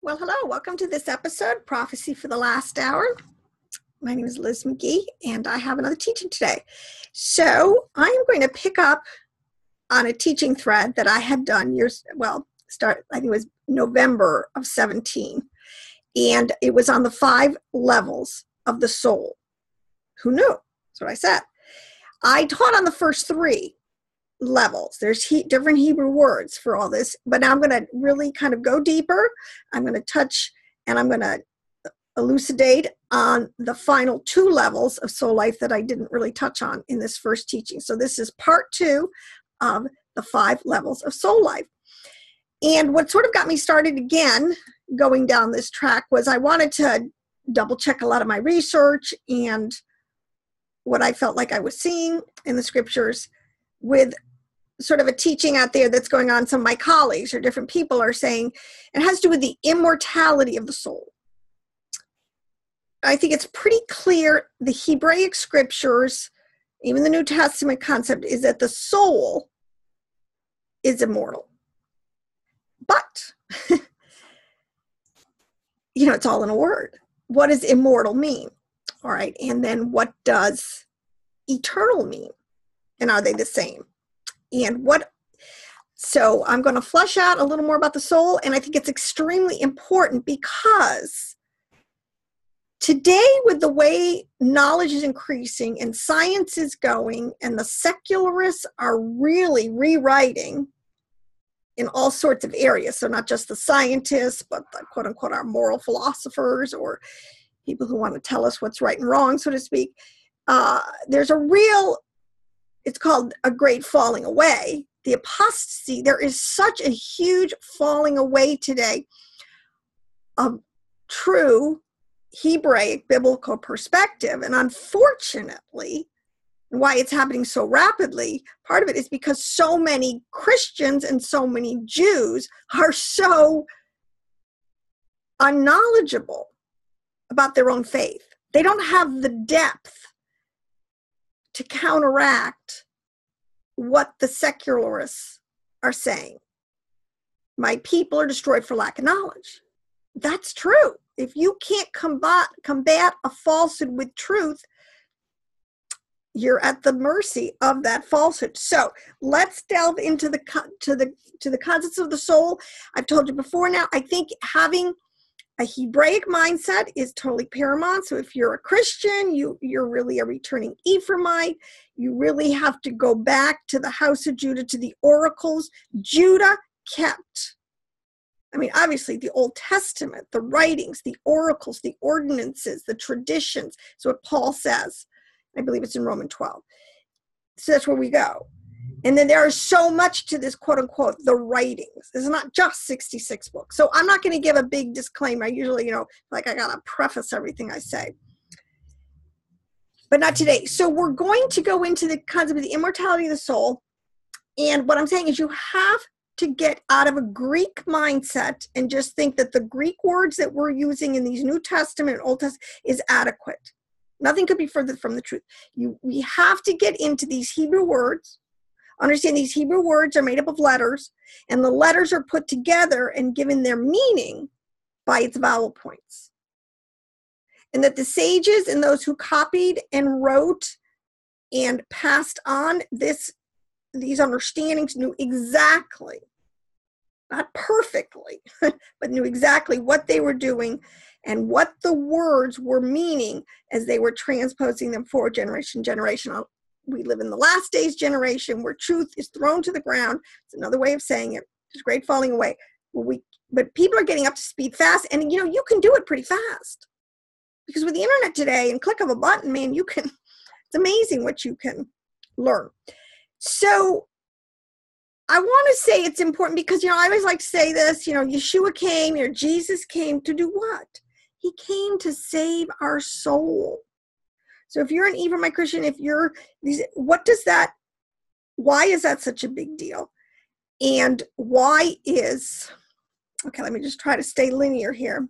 Well, hello. Welcome to this episode, Prophecy for the Last Hour. My name is Liz McGee, and I have another teaching today. So I am going to pick up on a teaching thread that I had done I think it was November of 17. And it was on the 5 levels of the soul. Who knew? That's what I said. I taught on the first 3 levels. There's different Hebrew words for all this, but now I'm going to really kind of go deeper. I'm going to touch and I'm going to elucidate on the final 2 levels of soul life that I didn't really touch on in this first teaching. So this is part 2 of the 5 levels of soul life. And what sort of got me started again going down this track was I wanted to double check a lot of my research and what I felt like I was seeing in the scriptures with sort of a teaching out there that's going on. Some of my colleagues or different people are saying it has to do with the immortality of the soul. I think it's pretty clear the Hebraic scriptures, even the New Testament concept, is that the soul is immortal. But, it's all in a word. What does immortal mean? All right. And then what does eternal mean? And are they the same? So I'm going to flesh out a little more about the soul, and I think it's extremely important because today, with the way knowledge is increasing and science is going, and the secularists are really rewriting in all sorts of areas, so not just the scientists, but the quote-unquote our moral philosophers or people who want to tell us what's right and wrong, so to speak, it's called a great falling away. The apostasy, there is such a huge falling away today of true Hebraic biblical perspective. And unfortunately, why it's happening so rapidly, part of it is because so many Christians and so many Jews are so unknowledgeable about their own faith. They don't have the depth to counteract what the secularists are saying. My people are destroyed for lack of knowledge. That's true. If you can't combat a falsehood with truth, you're at the mercy of that falsehood. So let's delve into the concepts of the soul. I've told you before now, I think having a Hebraic mindset is totally paramount. So if you're a Christian, you're really a returning Ephraimite. You really have to go back to the house of Judah, to the oracles. Judah kept, obviously the Old Testament, the writings, the oracles, the ordinances, the traditions. So what Paul says, I believe it's in Romans 12. So that's where we go. And then there is so much to this, quote unquote, the writings. It's not just 66 books. So I'm not going to give a big disclaimer. I usually, I got to preface everything I say. But not today. So we're going to go into the concept of the immortality of the soul. And what I'm saying is you have to get out of a Greek mindset and just think that the Greek words that we're using in these New Testament and Old Testament is adequate. Nothing could be further from the truth. We have to get into these Hebrew words. Understand these Hebrew words are made up of letters, and the letters are put together and given their meaning by its vowel points. And that the sages and those who copied and wrote and passed on these understandings knew exactly, not perfectly, but knew exactly what they were doing and what the words were meaning as they were transposing them forward generation. We live in the last days generation where truth is thrown to the ground. It's another way of saying it. It's great falling away. But people are getting up to speed fast, and you can do it pretty fast. Because with the internet today and click of a button, man, it's amazing what you can learn. So I want to say it's important because, I always like to say this, Yeshua came, Jesus came to do what? He came to save our soul. So if you're an Ephraimite Christian, why is that such a big deal? And let me just try to stay linear here.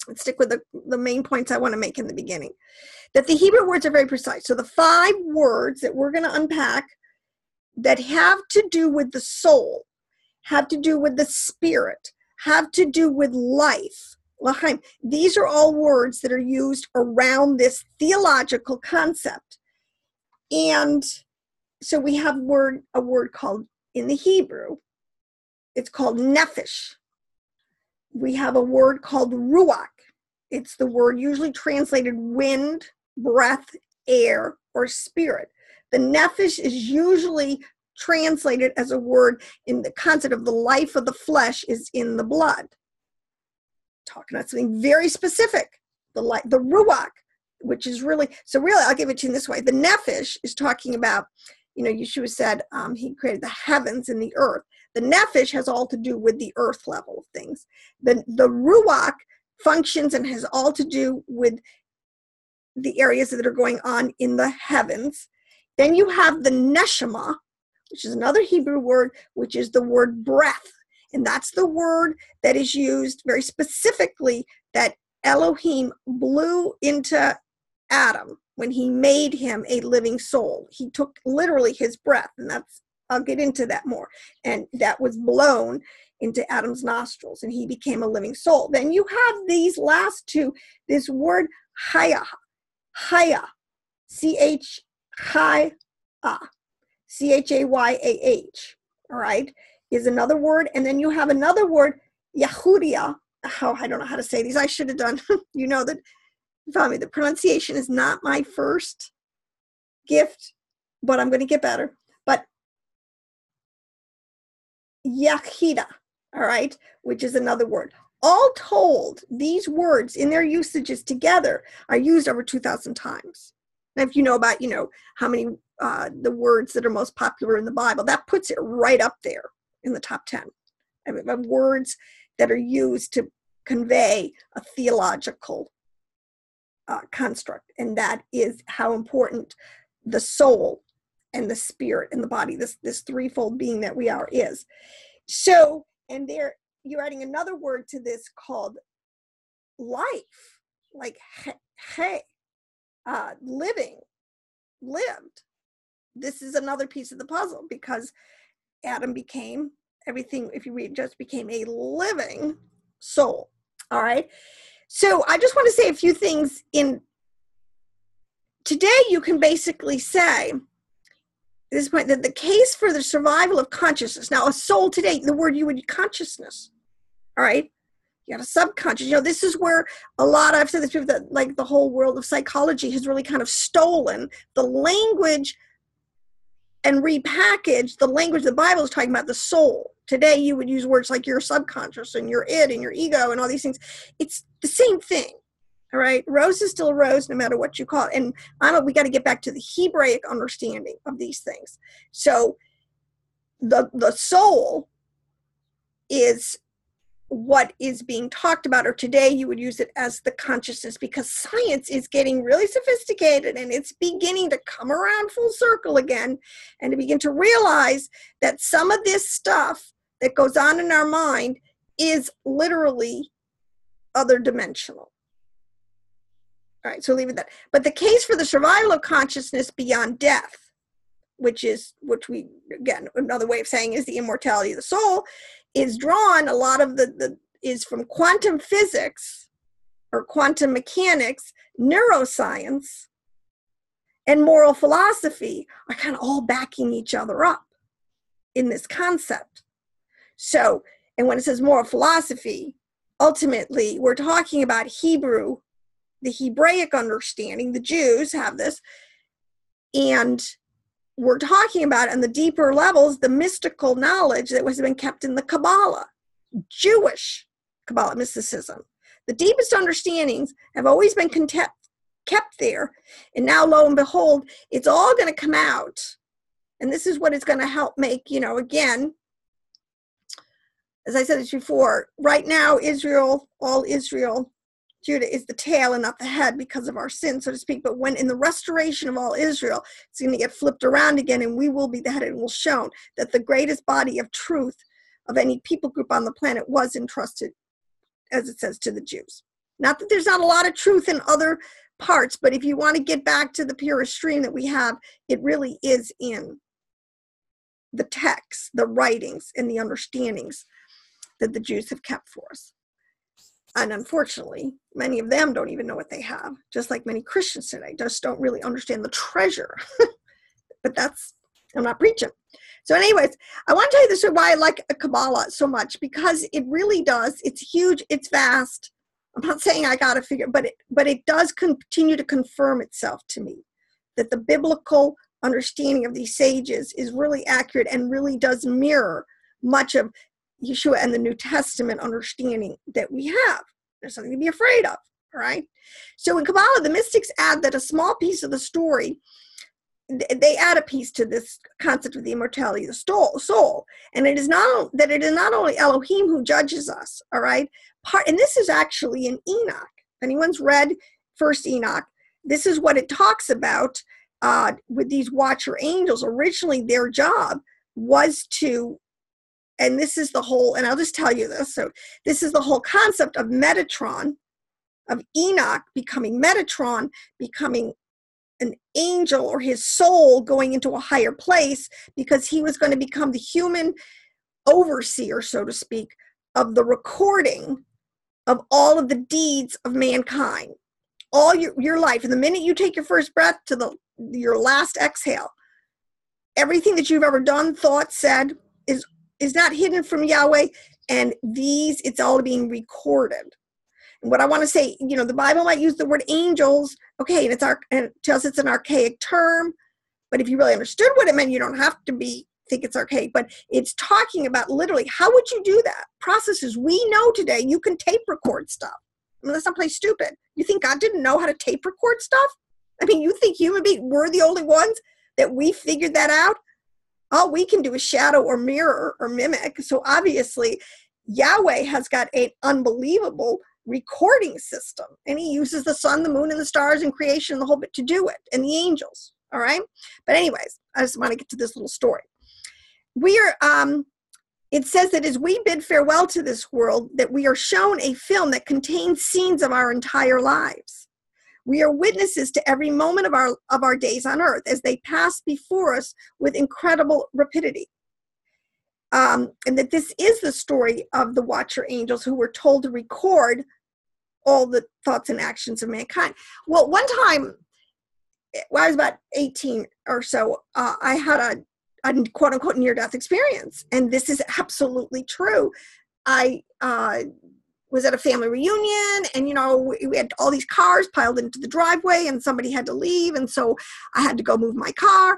Let's stick with the main points I want to make in the beginning. That the Hebrew words are very precise. So the 5 words that we're going to unpack that have to do with the soul, have to do with the spirit, have to do with life. L'chaim. These are all words that are used around this theological concept. And so we have a word called, in the Hebrew, it's called nephesh. We have a word called ruach. It's the word usually translated wind, breath, air, or spirit. The nephesh is usually translated as a word in the concept of the life of the flesh is in the blood. Talking about something very specific, the ruach, which is really, so really, I'll give it to you in this way. The nephesh is talking about, Yeshua said he created the heavens and the earth. The nephesh has all to do with the earth level of things. The ruach functions and has all to do with the areas that are going on in the heavens. Then you have the neshama, which is another Hebrew word, which is the word breath. And that's the word that is used very specifically that Elohim blew into Adam when he made him a living soul. He took literally his breath, and I'll get into that more. And that was blown into Adam's nostrils, and he became a living soul. Then you have these last two, this word chaya, C-H-A-Y-A-H, all right, is another word. And then you have another word, Yahudia. Oh, I don't know how to say these. I should have done, that, follow me, the pronunciation is not my first gift, but I'm going to get better. But Yachida, all right, which is another word. All told, these words in their usages together are used over 2,000 times. Now, if you know about, how many the words that are most popular in the Bible, that puts it right up there in the top 10 of words that are used to convey a theological construct. And that is how important the soul and the spirit and the body, this threefold being that we are, is. So, and there, you're adding another word to this called life, like living, lived. This is another piece of the puzzle, because Adam became everything, if you read, just became a living soul. All right. So I just want to say a few things. Today, you can basically say at this point that the case for the survival of consciousness. Now, a soul today, the word you would consciousness. All right. You have a subconscious. This is where a lot, I've said this before, that like the whole world of psychology has really kind of stolen the language and repackaged the language the Bible is talking about, the soul. Today, you would use words like your subconscious and your id and your ego and all these things. It's the same thing. All right. Rose is still a rose, no matter what you call it. And we got to get back to the Hebraic understanding of these things. So the soul is what is being talked about, or today you would use it as the consciousness, because science is getting really sophisticated and it's beginning to come around full circle again, and to begin to realize that some of this stuff that goes on in our mind is literally other dimensional. All right, so leave it that. But the case for the survival of consciousness beyond death, which we, again, another way of saying is the immortality of the soul, is drawn, a lot of is from quantum physics or quantum mechanics, neuroscience, and moral philosophy are kind of all backing each other up in this concept. So, and when it says moral philosophy, ultimately we're talking about Hebrew, the Hebraic understanding. The Jews have this, and we're talking about on the deeper levels, the mystical knowledge that has been kept in the Kabbalah, Jewish Kabbalah mysticism. The deepest understandings have always been kept there. And now, lo and behold, it's all going to come out. And this is what it's going to help make, again, as I said this before, right now, all Israel, Judah is the tail and not the head because of our sin, so to speak. But when in the restoration of all Israel, it's going to get flipped around again, and we will be the head, and will shown that the greatest body of truth of any people group on the planet was entrusted, as it says, to the Jews. Not that there's not a lot of truth in other parts, but if you want to get back to the purest stream that we have, it really is in the texts, the writings, and the understandings that the Jews have kept for us. And unfortunately, many of them don't even know what they have, just like many Christians today just don't really understand the treasure. But I'm not preaching. So anyways, I want to tell you this is why I like Kabbalah so much, because it really does. It's huge. It's vast. I'm not saying I got to figure, but it does continue to confirm itself to me that the biblical understanding of these sages is really accurate and really does mirror much of Yeshua and the New Testament understanding that we have. There's something to be afraid of, all right? So in Kabbalah, the mystics add that a small piece of the story, they add a piece to this concept of the immortality of the soul. And it is not only Elohim who judges us, all right? And this is actually in Enoch. If anyone's read First Enoch, this is what it talks about with these watcher angels. Originally, their job was to, and this is the whole, and I'll just tell you this. So this is the whole concept of Metatron, of Enoch becoming Metatron, becoming an angel, or his soul going into a higher place, because he was going to become the human overseer, so to speak, of the recording of all of the deeds of mankind, all your life. From the minute you take your first breath to your last exhale, everything that you've ever done, thought, said is not hidden from Yahweh, and it's all being recorded. And what I want to say, the Bible might use the word angels, okay, and it tells it's an archaic term, but if you really understood what it meant, you don't have to think it's archaic, but it's talking about literally, how would you do that? Processes we know today, you can tape record stuff. I mean, let's not play stupid. You think God didn't know how to tape record stuff? I mean, you think human beings were the only ones that we figured that out? All we can do is shadow or mirror or mimic. So obviously, Yahweh has got an unbelievable recording system, and he uses the sun, the moon, and the stars and creation, the whole bit to do it, and the angels. All right. But anyways, I just want to get to this little story. It says that as we bid farewell to this world, that we are shown a film that contains scenes of our entire lives. We are witnesses to every moment of our days on earth as they pass before us with incredible rapidity. And that this is the story of the watcher angels who were told to record all the thoughts and actions of mankind. Well, one time, when I was about 18 or so, I had a quote-unquote near-death experience. And this is absolutely true. I was at a family reunion, and, we had all these cars piled into the driveway, and somebody had to leave. And so I had to go move my car.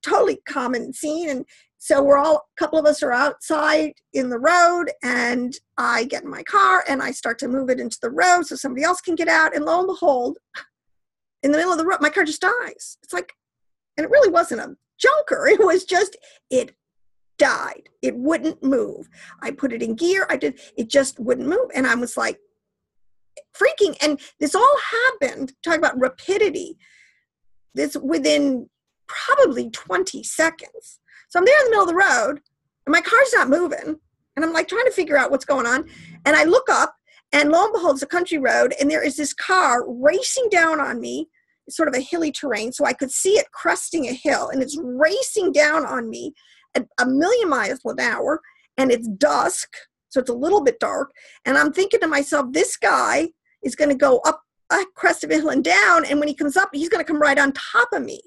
Totally common scene. And so a couple of us are outside in the road, and I get in my car and I start to move it into the road so somebody else can get out. And lo and behold, in the middle of the road, my car just dies. It's like, and it really wasn't a junker. It was just, it died. It wouldn't move. I put it in gear. It just wouldn't move. And I was like freaking, and this all happened, talk about rapidity, this within probably 20 seconds. So I'm there in the middle of the road, and my car's not moving, and I'm like trying to figure out what's going on. And I look up, and lo and behold, it's a country road, and there is this car racing down on me. It's sort of a hilly terrain, so I could see it cresting a hill, and it's racing down on me at 1,000,000 miles an hour, and it's dusk, so it's a little bit dark. And I'm thinking to myself, this guy is going to go up a crest of a hill and down, and when he comes up, he's going to come right on top of me,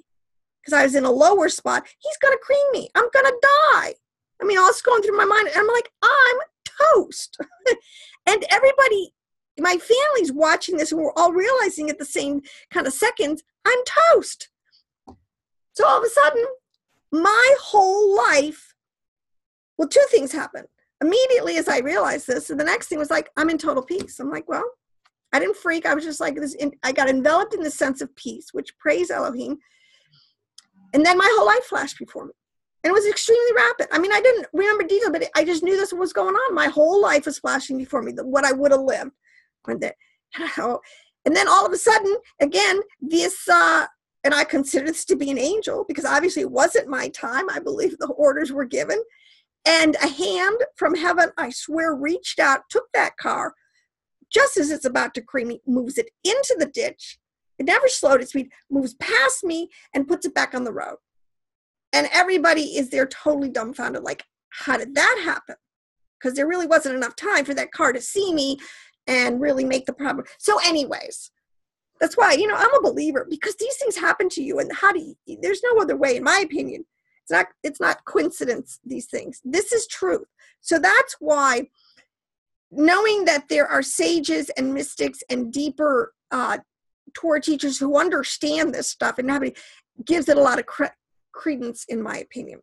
because I was in a lower spot. He's going to cream me. I'm going to die. I mean, all this going through my mind, and I'm like, I'm toast. And everybody, my family's watching this, and we're all realizing at the same kind of seconds, I'm toast. So all of a sudden, my whole life, well, two things happened. Immediately as I realized this, and the next thing was like, I'm in total peace. I'm like, well, I didn't freak. I was just like this. I got enveloped in the sense of peace, which, praise Elohim. And then my whole life flashed before me. And it was extremely rapid. I mean, I didn't remember detail, but I just knew this was going on. My whole life was flashing before me, what I would have lived. And then all of a sudden, again, this, and I consider this to be an angel, because obviously it wasn't my time. I believe the orders were given. And a hand from heaven, I swear, reached out, took that car, just as it's about to cream me, moves it into the ditch. It never slowed its speed, moves past me, and puts it back on the road. And everybody is there totally dumbfounded, like, how did that happen? because there really wasn't enough time for that car to see me and really make the problem. So anyways, that's why, I'm a believer, because these things happen to you, and there's no other way, in my opinion. It's not coincidence, these things. This is truth. So that's why knowing that there are sages and mystics and deeper Torah teachers who understand this stuff and nobody gives it a lot of credence, in my opinion.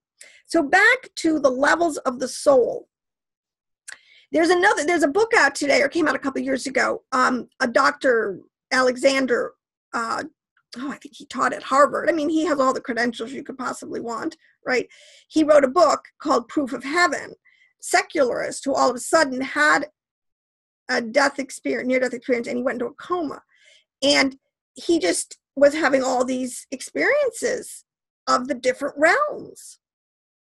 So back to the levels of the soul. There's a book out today, or came out a couple of years ago. A Dr. Alexander, I think he taught at Harvard. I mean, he has all the credentials you could possibly want, right? He wrote a book called Proof of Heaven. Secularist who all of a sudden had a near-death experience, and he went into a coma. And he just was having all these experiences of the different realms.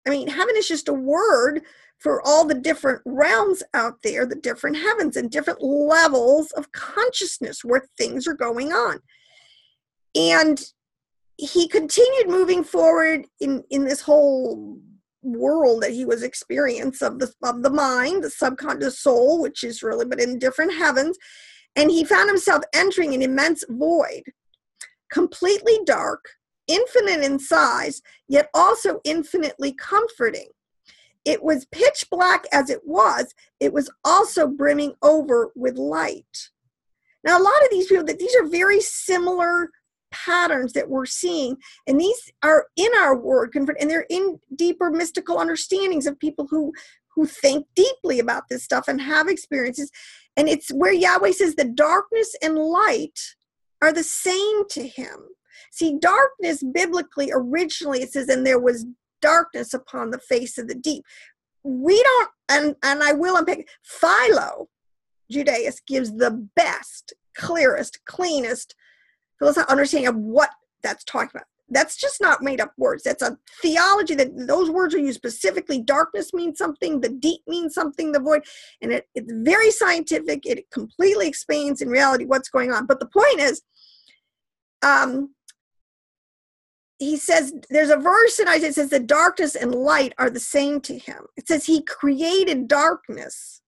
I mean, heaven is just a word for all the different realms out there, the different heavens and different levels of consciousness where things are going on. And he continued moving forward in this whole world that he was experiencing of the mind, the subconscious soul, which is really, but in different heavens. And he found himself entering an immense void, completely dark, infinite in size, yet also infinitely comforting. It was pitch black as it was also brimming over with light. Now, a lot of these people, these are very similar patterns that we're seeing, and these are in our word, and they're in deeper mystical understandings of people who think deeply about this stuff and have experiences. And it's where Yahweh says the darkness and light are the same to him. See, darkness biblically, originally it says, and there was darkness upon the face of the deep. We don't, and I will unpack, Philo, Judaeus, gives the best, clearest, cleanest philosophical understanding of what that's talking about. That's just not made up words. That's a theology that those words are used specifically. Darkness means something, the deep means something, the void, and it's very scientific. It completely explains in reality what's going on. But the point is, he says, there's a verse in Isaiah that says the darkness and light are the same to him. It says he created darkness.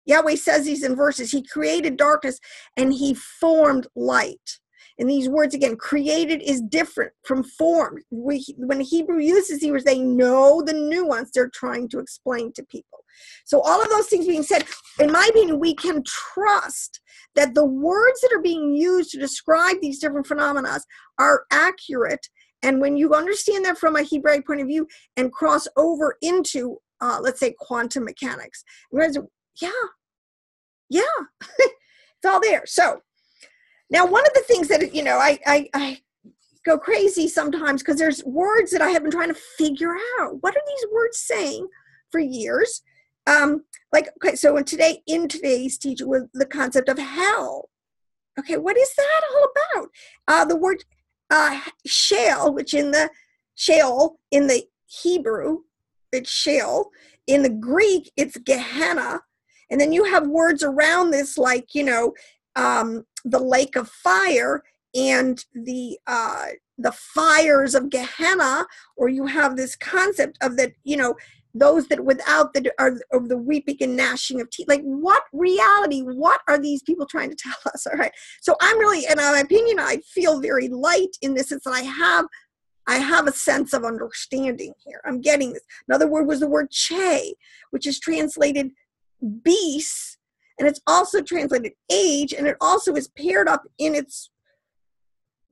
Yahweh says these in verses. He created darkness and he formed light. And these words, again, created is different from formed. When Hebrew uses these words, they know the nuance they're trying to explain to people. So all of those things being said, in my opinion, we can trust that the words that are being used to describe these different phenomena are accurate. And when you understand that from a Hebraic point of view and cross over into, let's say, quantum mechanics, yeah, it's all there. So now, one of the things that, I go crazy sometimes because there's words that I have been trying to figure out. What are these words saying for years? So in today's teaching was the concept of hell. Okay, what is that all about? The word Sheol, which in the Sheol, in the Hebrew, it's Sheol. In the Greek, it's Gehenna. And then you have words around this like, the lake of fire and the fires of Gehenna, or you have this concept of that, those that without are of the weeping and gnashing of teeth. Like, what reality, what are these people trying to tell us? All right. So I'm really, in my opinion, I feel very light in this sense that I have a sense of understanding here. I'm getting this. Another word was the word che, which is translated beast, and it's also translated age, and it also is paired up in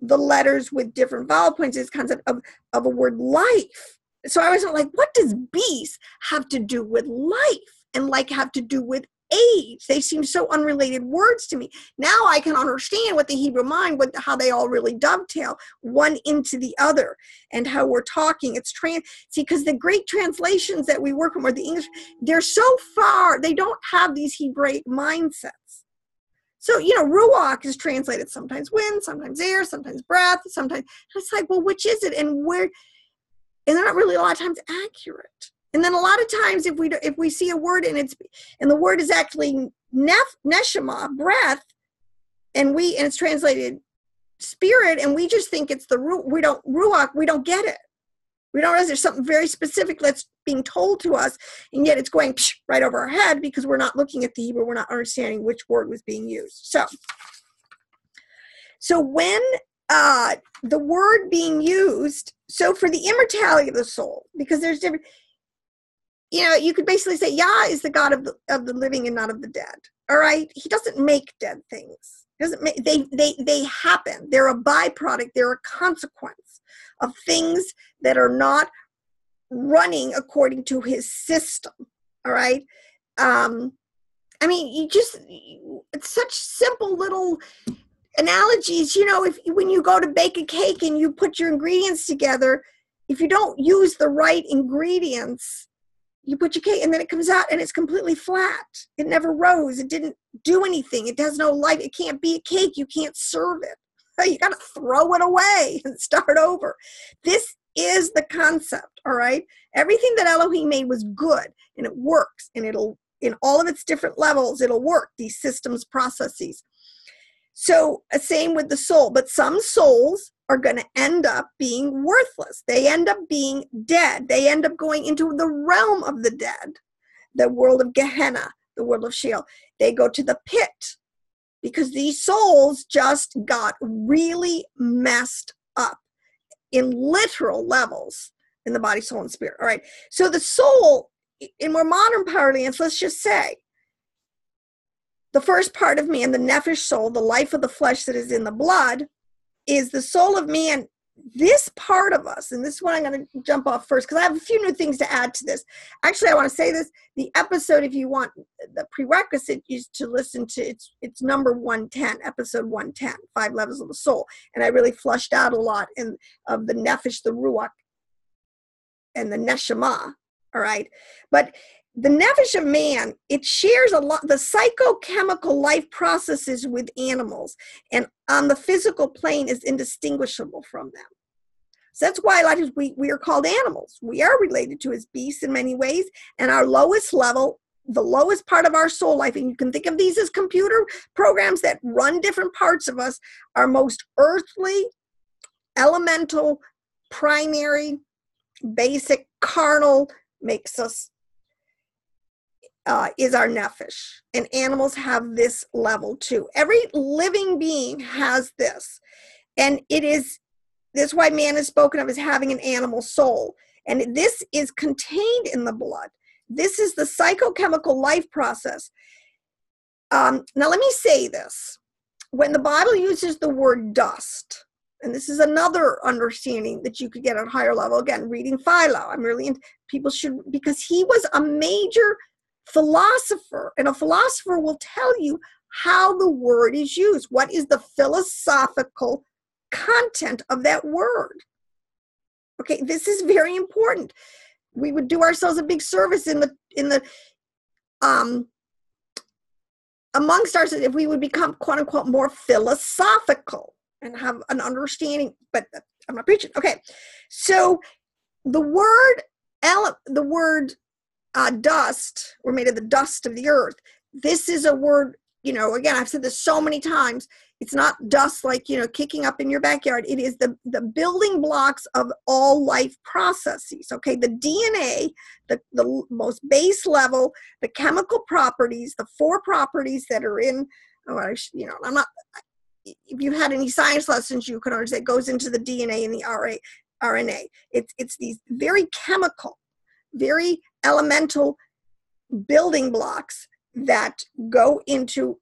the letters with different vowel points, this concept of a word life. So I was like, what does beast have to do with life and like have to do with age? They seem so unrelated words to me. Now I can understand what the Hebrew mind, how they all really dovetail one into the other, and how we're talking. See, because the Greek translations that we work on, or the English, they're so far, they don't have these Hebraic mindsets. So, ruach is translated sometimes wind, sometimes air, sometimes breath, sometimes, it's like, well, which is it? And they're not really a lot of times accurate. And then a lot of times if we see a word and the word is actually neshama, breath, and it's translated spirit, and we just think it's the ruach, we don't get it. We don't realize there's something very specific that's being told to us, and yet it's going right over our head because we're not looking at the Hebrew, we're not understanding which word was being used. So when the word being used, so for the immortality of the soul, because there's different, you could basically say Yah is the God of the living and not of the dead. All right, He doesn't make dead things. They happen. They're a byproduct. They're a consequence of things that are not running according to His system. All right. It's such simple little analogies. When you go to bake a cake and you put your ingredients together, if you don't use the right ingredients, you put your cake and then it comes out and it's completely flat. It never rose. It didn't do anything. It has no life. It can't be a cake. You can't serve it. You got to throw it away and start over. This is the concept, all right? Everything that Elohim made was good, and it works, and it'll, in all of its different levels, it'll work, these systems, processes. So same with the soul, but some souls are going to end up being worthless. They end up being dead. They end up going into the realm of the dead, the world of Gehenna, the world of Sheol. They go to the pit because these souls just got really messed up in literal levels in the body, soul, and spirit. All right. So the soul, in more modern parlance, let's just say, the first part of man, the nephesh soul, the life of the flesh that is in the blood, is the soul of man. This part of us, and this is what I'm going to jump off first, because I have a few new things to add to this. Actually, I want to say this. The episode, if you want, the prerequisite is to listen to, it's number 110, episode 110, 5 Levels of the Soul. And I really flushed out a lot of the nephesh, the ruach, and the neshama, all right? But the nephesh of man, it shares a lot, the psychochemical life processes with animals, and on the physical plane is indistinguishable from them. So that's why a lot of times we are called animals. We are related to as beasts in many ways, and our lowest level, the lowest part of our soul life, and you can think of these as computer programs that run different parts of us, our most earthly, elemental, primary, basic, carnal, makes us is our nephesh, and animals have this level too. Every living being has this, and that's why man is spoken of as having an animal soul, and this is contained in the blood. This is the psychochemical life process. Now let me say this. When the Bible uses the word dust, and this is another understanding that you could get at a higher level, again, reading Philo, people should, because he was a major philosopher, and a philosopher will tell you how the word is used. What is the philosophical content of that word? Okay, this is very important. We would do ourselves a big service in the amongst ourselves if we would become, quote unquote, more philosophical and have an understanding. But I'm not preaching. Okay, so the word dust, we're made of the dust of the earth. This is a word, again, I've said this so many times. It's not dust like, kicking up in your backyard. It is the building blocks of all life processes. Okay, the DNA, the most base level, the chemical properties, the 4 properties that are in, I'm not, if you've had any science lessons, you can understand it goes into the DNA and the RNA. It's these very chemical, very elemental building blocks that go into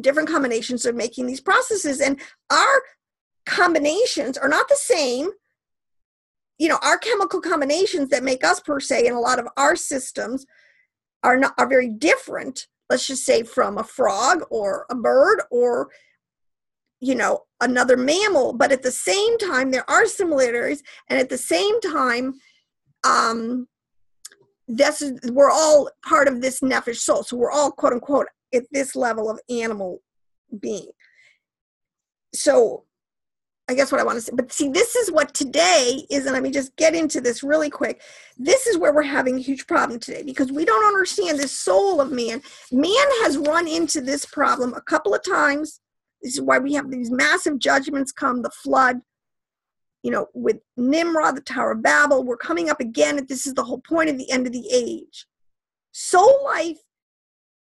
different combinations of making these processes, and our combinations are not the same. Our chemical combinations that make us per se, in a lot of our systems are very different, let's just say, from a frog or a bird or another mammal, but at the same time there are similarities, and at the same time we're all part of this nephesh soul. So we're all, quote unquote, at this level of animal being. So I guess what I want to say, but see, this is what today is, and let me just get into this really quick. This is where we're having a huge problem today, because we don't understand this soul of man. Man has run into this problem a couple of times. This is why we have these massive judgments come, the flood, with Nimrod, the Tower of Babel. We're coming up again, and this is the whole point of the end of the age. Soul life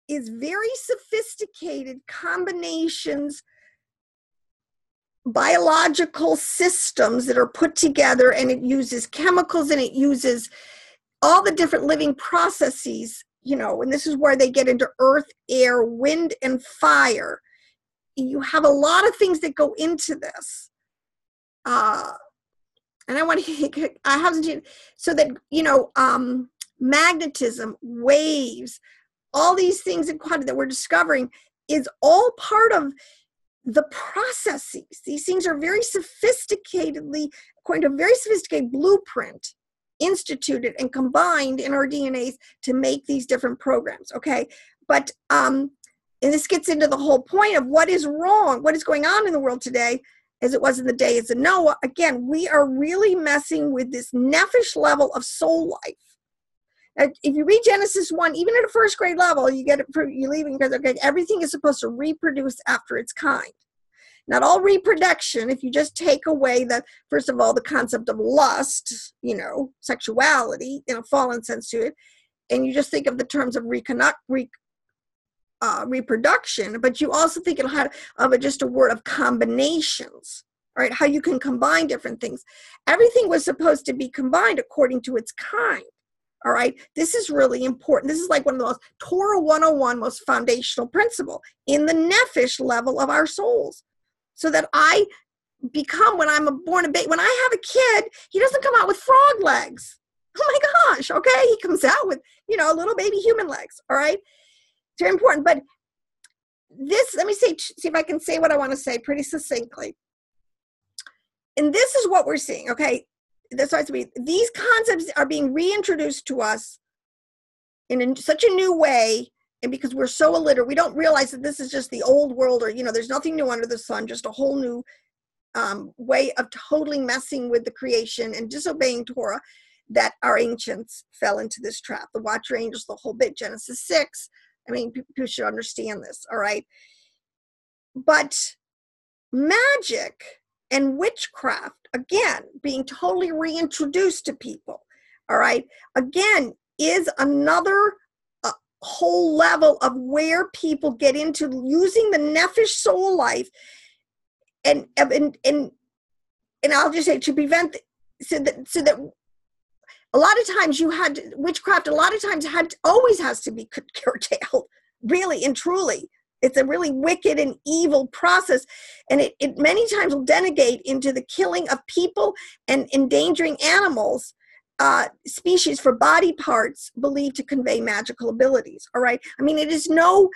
is very sophisticated combinations, biological systems that are put together, and it uses chemicals and it uses all the different living processes, and this is where they get into earth, air, wind, and fire. You have a lot of things that go into this. And I have to, so that, magnetism, waves, all these things in quantum that we're discovering is all part of the processes. These things are very sophisticatedly, according to a very sophisticated blueprint, instituted and combined in our DNAs to make these different programs, okay? But, and this gets into the whole point of what is wrong, what is going on in the world today, as it was in the days of Noah. Again, we are really messing with this nephesh level of soul life. Now, if you read Genesis 1, even at a first grade level, you get it, you're leaving because, okay, everything is supposed to reproduce after its kind. Not all reproduction, if you just take away first of all, the concept of lust, sexuality in a fallen sense to it, and you just think of the terms of reproduction, but you also think of it just a word of combinations, right? How you can combine different things. Everything was supposed to be combined according to its kind, all right? This is really important. This is like one of the most Torah 101 most foundational principle in the nephesh level of our souls. So that I become, when I'm born a baby, when I have a kid, he doesn't come out with frog legs. Oh my gosh, okay? He comes out with, little baby human legs, all right? It's very important. But this, let me see if I can say what I want to say pretty succinctly. And this is what we're seeing, okay? That's why these concepts are being reintroduced to us in such a new way. And because we're so illiterate, we don't realize that this is just the old world, or, there's nothing new under the sun, just a whole new way of totally messing with the creation and disobeying Torah, that our ancients fell into this trap. The watcher angels, the whole bit, Genesis 6. I mean, people should understand this, all right? But magic and witchcraft, again, being totally reintroduced to people, all right, again, is another whole level of where people get into using the nephesh soul life, and I'll just say to prevent, so that a lot of times witchcraft, a lot of times always has to be curtailed, really and truly. It's a really wicked and evil process, and it many times will denegate into the killing of people and endangering animals, species for body parts believed to convey magical abilities, all right? I mean, it is no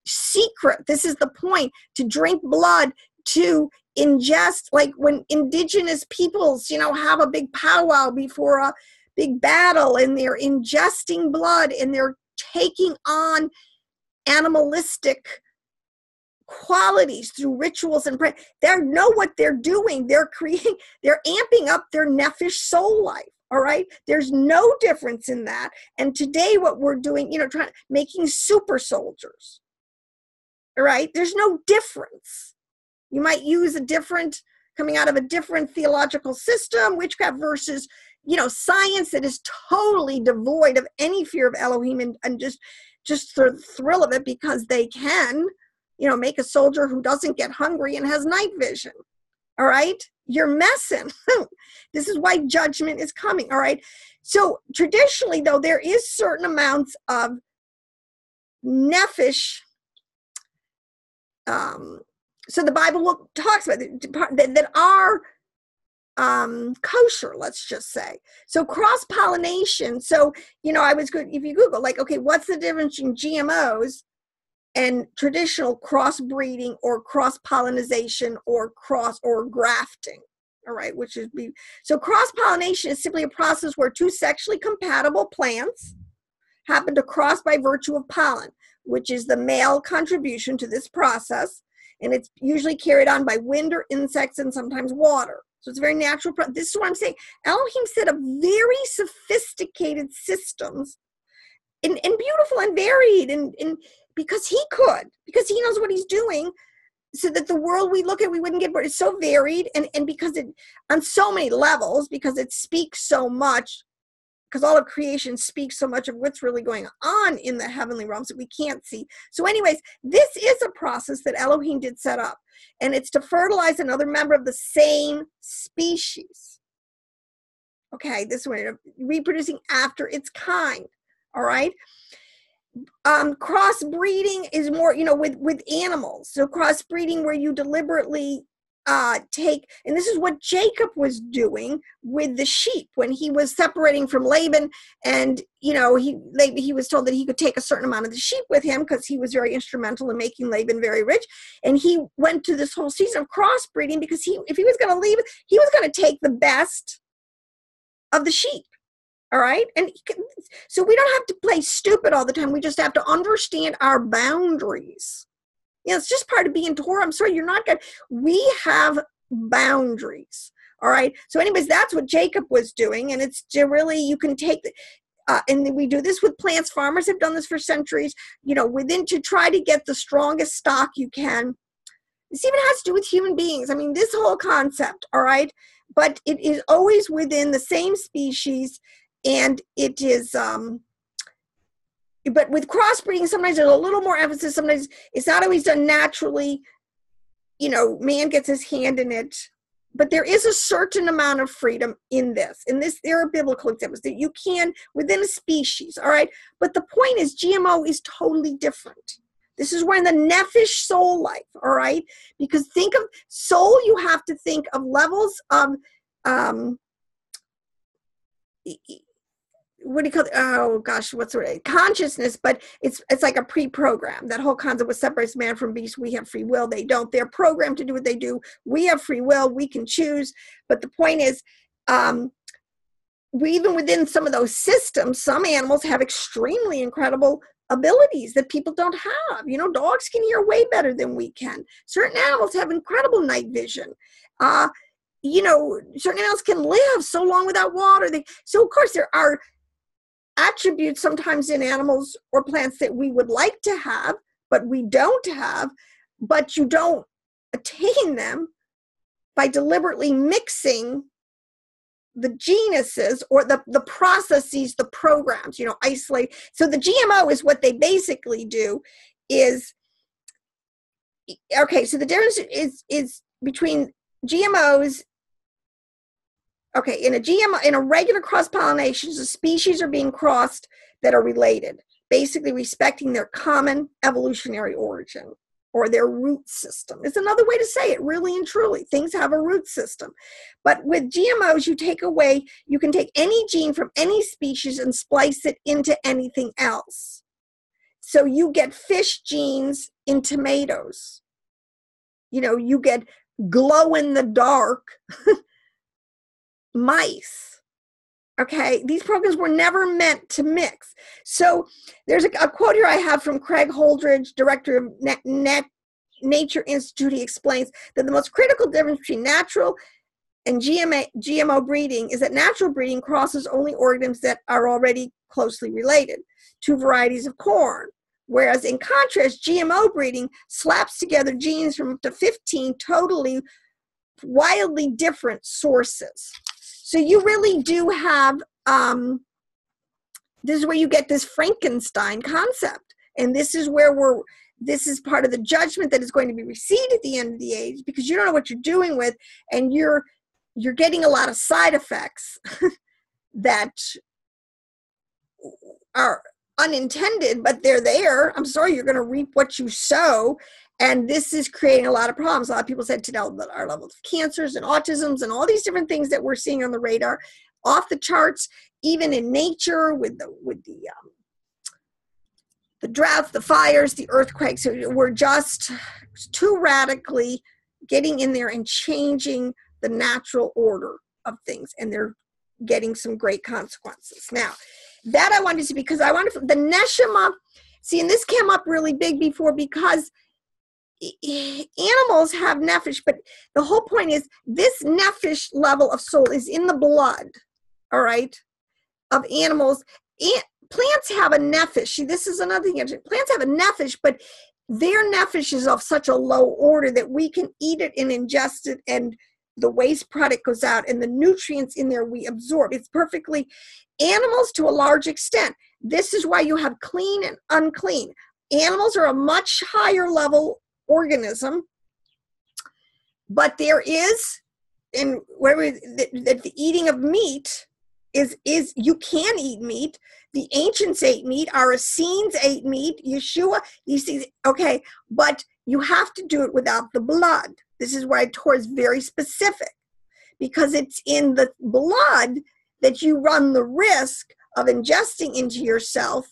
secret. This is the point, to drink blood, to ingest, like when indigenous peoples, have a big powwow before a big battle, and they're ingesting blood, and they're taking on animalistic qualities through rituals and prayer. They know what they're doing. They're amping up their nephesh soul life. All right. There's no difference in that. And today what we're doing, making super soldiers. All right. There's no difference. You might use coming out of a different theological system, witchcraft versus, science that is totally devoid of any fear of Elohim, and just the thrill of it because they can, make a soldier who doesn't get hungry and has night vision. All right. You're messing. This is why judgment is coming. All right. So traditionally, though, there is certain amounts of nephesh. So the Bible talks about that are kosher, let's just say. So cross-pollination. So, I was good. If you Google, like, okay, what's the difference in GMOs and traditional crossbreeding or cross-pollination or grafting, all right, so cross-pollination is simply a process where two sexually compatible plants happen to cross by virtue of pollen, which is the male contribution to this process, and it's usually carried on by wind or insects and sometimes water. So it's a very natural process. This is what I'm saying. Elohim set up very sophisticated systems and beautiful and varied, and because he knows what he's doing, so that the world we look at, we wouldn't get bored. It's so varied, and because it, on so many levels, because it speaks so much, because all of creation speaks so much of what's really going on in the heavenly realms that we can't see. So anyways, this is a process that Elohim did set up, and it's to fertilize another member of the same species. Okay, this way, reproducing after its kind. All right. Crossbreeding is more, with animals. So crossbreeding where you deliberately take, and this is what Jacob was doing with the sheep when he was separating from Laban, and he was told that he could take a certain amount of the sheep with him because he was very instrumental in making Laban very rich, and he went to this whole season of crossbreeding because if he was going to leave, he was going to take the best of the sheep. All right. And so we don't have to play stupid all the time. We just have to understand our boundaries. It's just part of being Torah. I'm sorry, you're not going to, we have boundaries. All right. So anyways, that's what Jacob was doing. And it's really, you can take, and we do this with plants. Farmers have done this for centuries, to try to get the strongest stock you can. This even has to do with human beings. I mean, this whole concept. All right. But it is always within the same species. And it is, but with crossbreeding, sometimes there's a little more emphasis. Sometimes it's not always done naturally. Man gets his hand in it. But there is a certain amount of freedom in this. There are biblical examples that you can, within a species, all right? But the point is, GMO is totally different. This is where in the nephesh soul life, all right? Because think of soul, you have to think of levels of, what do you call it? Oh gosh, what's the word? Consciousness, but it's like a pre-program. That whole concept what separates man from beast. We have free will. They don't. They're programmed to do what they do. We have free will. We can choose. But the point is, we even within some of those systems, some animals have extremely incredible abilities that people don't have. Dogs can hear way better than we can. Certain animals have incredible night vision. Certain animals can live so long without water. So of course there are attributes sometimes in animals or plants that we would like to have, but we don't have, but you don't attain them by deliberately mixing the genuses or the processes, the programs, isolate. So the GMO is what they basically do is, okay, so the difference is between GMOs. Okay, in a regular cross-pollination, the species are being crossed that are related, basically respecting their common evolutionary origin or their root system. It's another way to say it, really and truly. Things have a root system. But with GMOs, you can take any gene from any species and splice it into anything else. So you get fish genes in tomatoes. You get glow-in-the-dark mice. Okay, these programs were never meant to mix. So there's a quote here I have from Craig Holdridge, director of Nature Institute. He explains that the most critical difference between natural and GMO breeding is that natural breeding crosses only organisms that are already closely related, two varieties of corn. Whereas in contrast, GMO breeding slaps together genes from up to 15 totally wildly different sources. So you really do have, this is where you get this Frankenstein concept. And this is where this is part of the judgment that is going to be received at the end of the age, because you don't know what you're doing with, and you're getting a lot of side effects that are unintended, but they're there. I'm sorry, you're going to reap what you sow. And this is creating a lot of problems. A lot of people said today that our levels of cancers and autisms and all these different things that we're seeing on the radar, off the charts, even in nature with the droughts, the fires, the earthquakes. So we're just too radically getting in there and changing the natural order of things, and they're getting some great consequences. Now, that I wanted to, because I wanted the neshama. See, and this came up really big before because animals have nephesh, but the whole point is this nephesh level of soul is in the blood, all right, of animals. Plants have a nephesh. See, this is another thing. Plants have a nephesh, but their nefesh is of such a low order that we can eat it and ingest it, and the waste product goes out, and the nutrients in there we absorb. It's perfectly, animals to a large extent. This is why you have clean and unclean. Animals are a much higher level organism, but there is, in where the eating of meat is you can eat meat. The ancients ate meat. Our Essenes ate meat. Yeshua, you see, okay, but you have to do it without the blood. This is why Torah is very specific, because it's in the blood that you run the risk of ingesting into yourself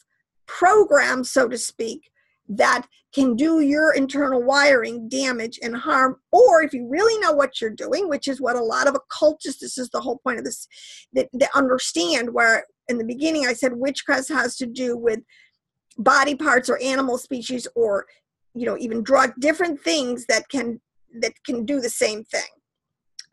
programs, so to speak, that can do your internal wiring damage and harm. Or if you really know what you're doing, which is what a lot of occultists, this is the whole point of this, that they understand, where in the beginning I said witchcraft has to do with body parts or animal species, or even drug, different things that can do the same thing.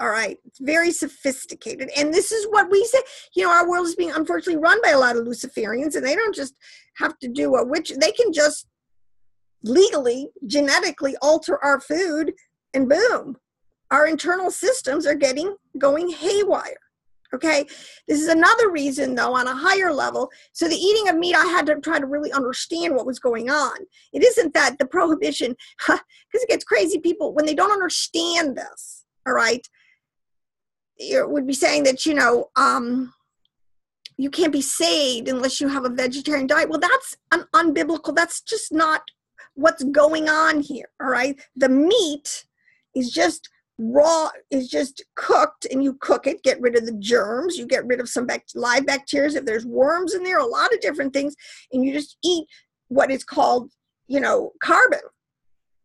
All right, it's very sophisticated, and this is what we say. Our world is being unfortunately run by a lot of Luciferians, and they don't just have to do a witch; they can just legally, genetically alter our food, and boom, our internal systems are going haywire. Okay, this is another reason, though, on a higher level. So the eating of meat, I had to try to really understand what was going on. It isn't that the prohibition, because it gets crazy. People, when they don't understand this, all right, it would be saying that, you can't be saved unless you have a vegetarian diet. Well, that's unbiblical. That's just not what's going on here, all right? The meat is just raw, is just cooked, and you cook it, get rid of the germs, you get rid of some live bacteria, if there's worms in there, a lot of different things, and you just eat what is called, carbon,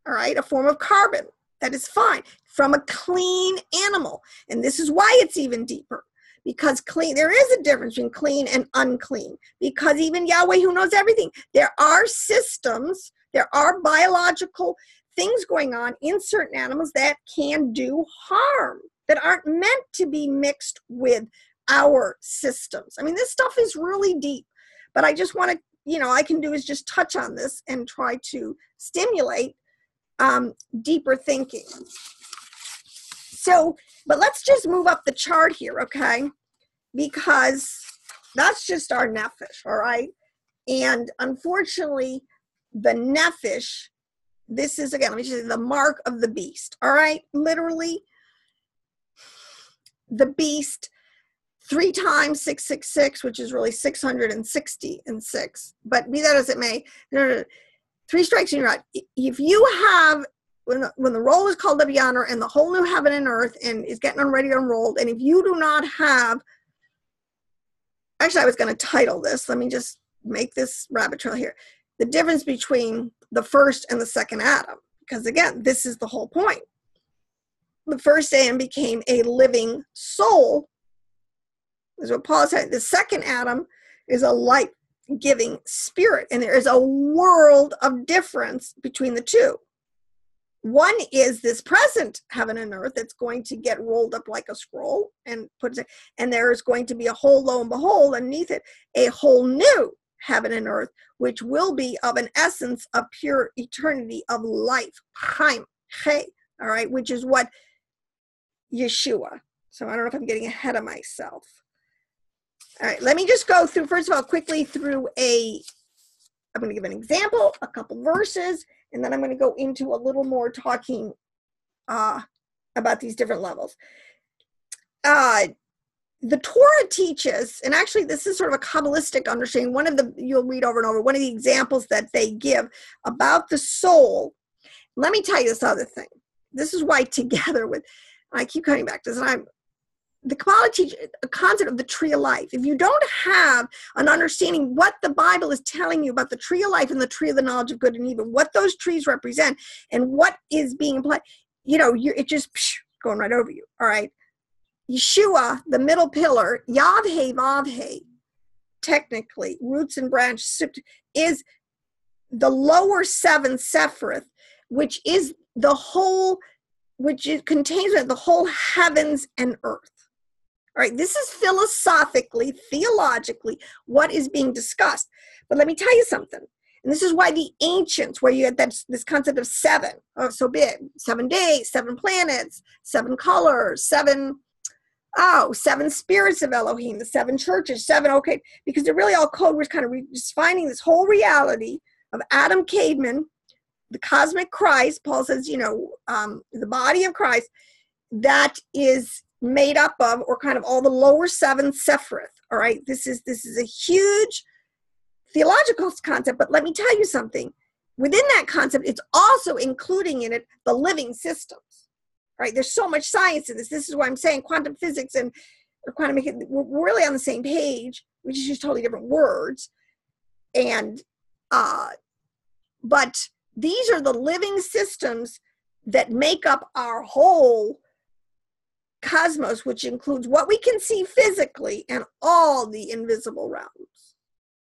all right? A form of carbon. That is fine from a clean animal. And this is why it's even deeper, because clean, there is a difference between clean and unclean, because even Yahweh, who knows everything, there are systems, there are biological things going on in certain animals that can do harm, that aren't meant to be mixed with our systems. I mean, this stuff is really deep, but I just want to, I can do is just touch on this and try to stimulate deeper thinking. So, but let's just move up the chart here, okay? Because that's just our nefesh, all right? And unfortunately, the nefesh, this is, again, let me just say, the mark of the beast, all right? Literally, the beast, 3 times 666, which is really 666, but be that as it may, 3 strikes and you're out. If you have, when the roll is called up yonder and the whole new heaven and earth and is getting ready to unroll, and if you do not have, actually I was going to title this, let me just make this rabbit trail here, the difference between the first and the second Adam, because again, this is the whole point. The first Adam became a living soul, is what Paul said. The second Adam is a life-giving spirit, and there is a world of difference between the two. One is this present heaven and earth that's going to get rolled up like a scroll and and there is going to be a whole, lo and behold, underneath it, a whole new heaven and earth, which will be of an essence of pure eternity of life, chaim, chay, all right, which is what Yeshua. So I don't know if I'm getting ahead of myself. All right, let me just go through, first of all, quickly through I'm going to give an example, a couple verses, and then I'm going to go into a little more talking about these different levels. The Torah teaches, and actually this is sort of a Kabbalistic understanding, you'll read over and over, one of the examples that they give about the soul. Let me tell you this other thing. This is why together with, I keep coming back to this, the Kabbalah teaches a concept of the tree of life. If you don't have an understanding what the Bible is telling you about the tree of life and the tree of the knowledge of good and evil, what those trees represent and what is being applied, it just going right over you, all right? Yeshua, the middle pillar, Yavhe Vavhe, technically, roots and branches, is the lower 7 Sephiroth, which is the whole, which it contains the whole heavens and earth. All right, this is philosophically, theologically, what is being discussed. But let me tell you something. And this is why the ancients, where you had this concept of seven, oh, so big, 7 days, 7 planets, 7 colors, seven spirits of Elohim, the 7 churches, 7, okay, because they're really all code words, kind of just finding this whole reality of Adam Cademan, the cosmic Christ. Paul says, the body of Christ that is made up of, or kind of all the lower 7 Sephiroth. All right, this is a huge theological concept, but let me tell you something. Within that concept, it's also including in it the living systems. Right? There's so much science in this. This is why I'm saying quantum physics and quantum mechanics, we're really on the same page. We just use totally different words. And but these are the living systems that make up our whole cosmos, which includes what we can see physically and all the invisible realms,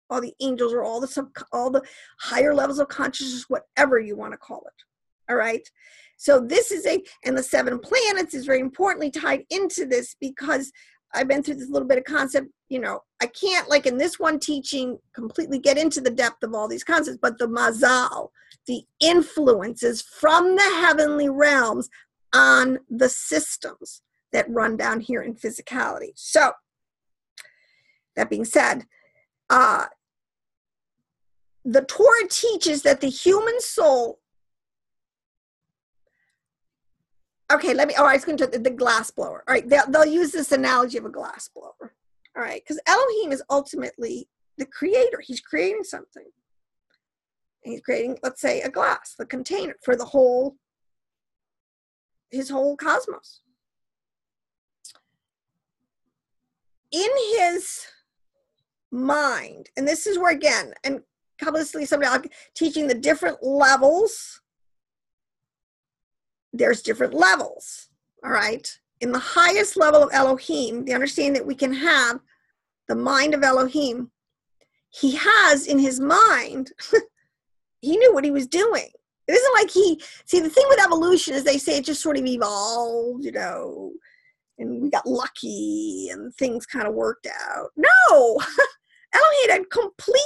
all the angels, or all the higher levels of consciousness, whatever you want to call it. All right. So this is and the 7 planets is very importantly tied into this, because I've been through this little bit of concept. I can't, like in this one teaching, completely get into the depth of all these concepts, but the mazal, the influences from the heavenly realms on the systems that run down here in physicality. So that being said, the Torah teaches that the human soul, okay, I was going to the glass blower. All right, they'll use this analogy of a glass blower. All right, because Elohim is ultimately the creator. He's creating something. And he's creating, let's say, a glass, the container for his whole cosmos. In his mind, and this is where, again, and Kabbalistically, somebody teaching the different levels. There's different levels, all right? In the highest level of Elohim, the understanding that we can have the mind of Elohim, he has in his mind, he knew what he was doing. It isn't like the thing with evolution is they say it just sort of evolved, and we got lucky and things kind of worked out. No, Elohim had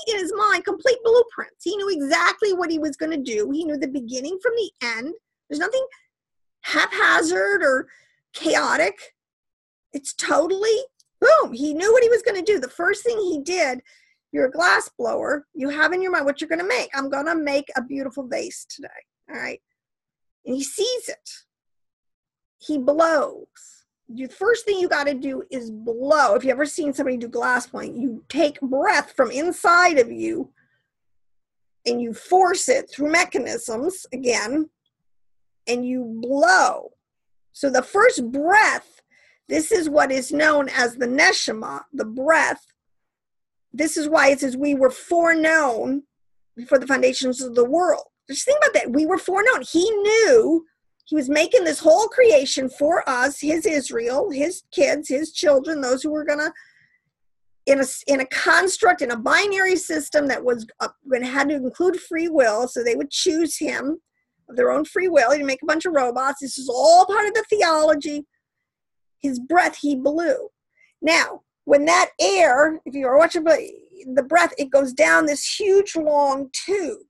in his mind, complete blueprints. He knew exactly what he was going to do. He knew the beginning from the end. There's nothing haphazard or chaotic. It's totally boom. He knew what he was going to do. The first thing he did, you're a glass blower, you have in your mind what you're going to make. I'm going to make a beautiful vase today. All right. And he sees it. He blows. The first thing you got to do is blow. If you ever seen somebody do glass blowing, you take breath from inside of you and you force it through mechanisms again, and you blow. So the first breath, this is what is known as the neshama, the breath. This is why it says we were foreknown before the foundations of the world. Just think about that. We were foreknown. He knew he was making this whole creation for us, his Israel, his kids, his children, those who were going to, in a construct, in a binary system that was going to had to include free will, so they would choose him of their own free will. He'd make a bunch of robots. This is all part of the theology. His breath, he blew. Now, when that air, if you are watching the breath, it goes down this huge long tube.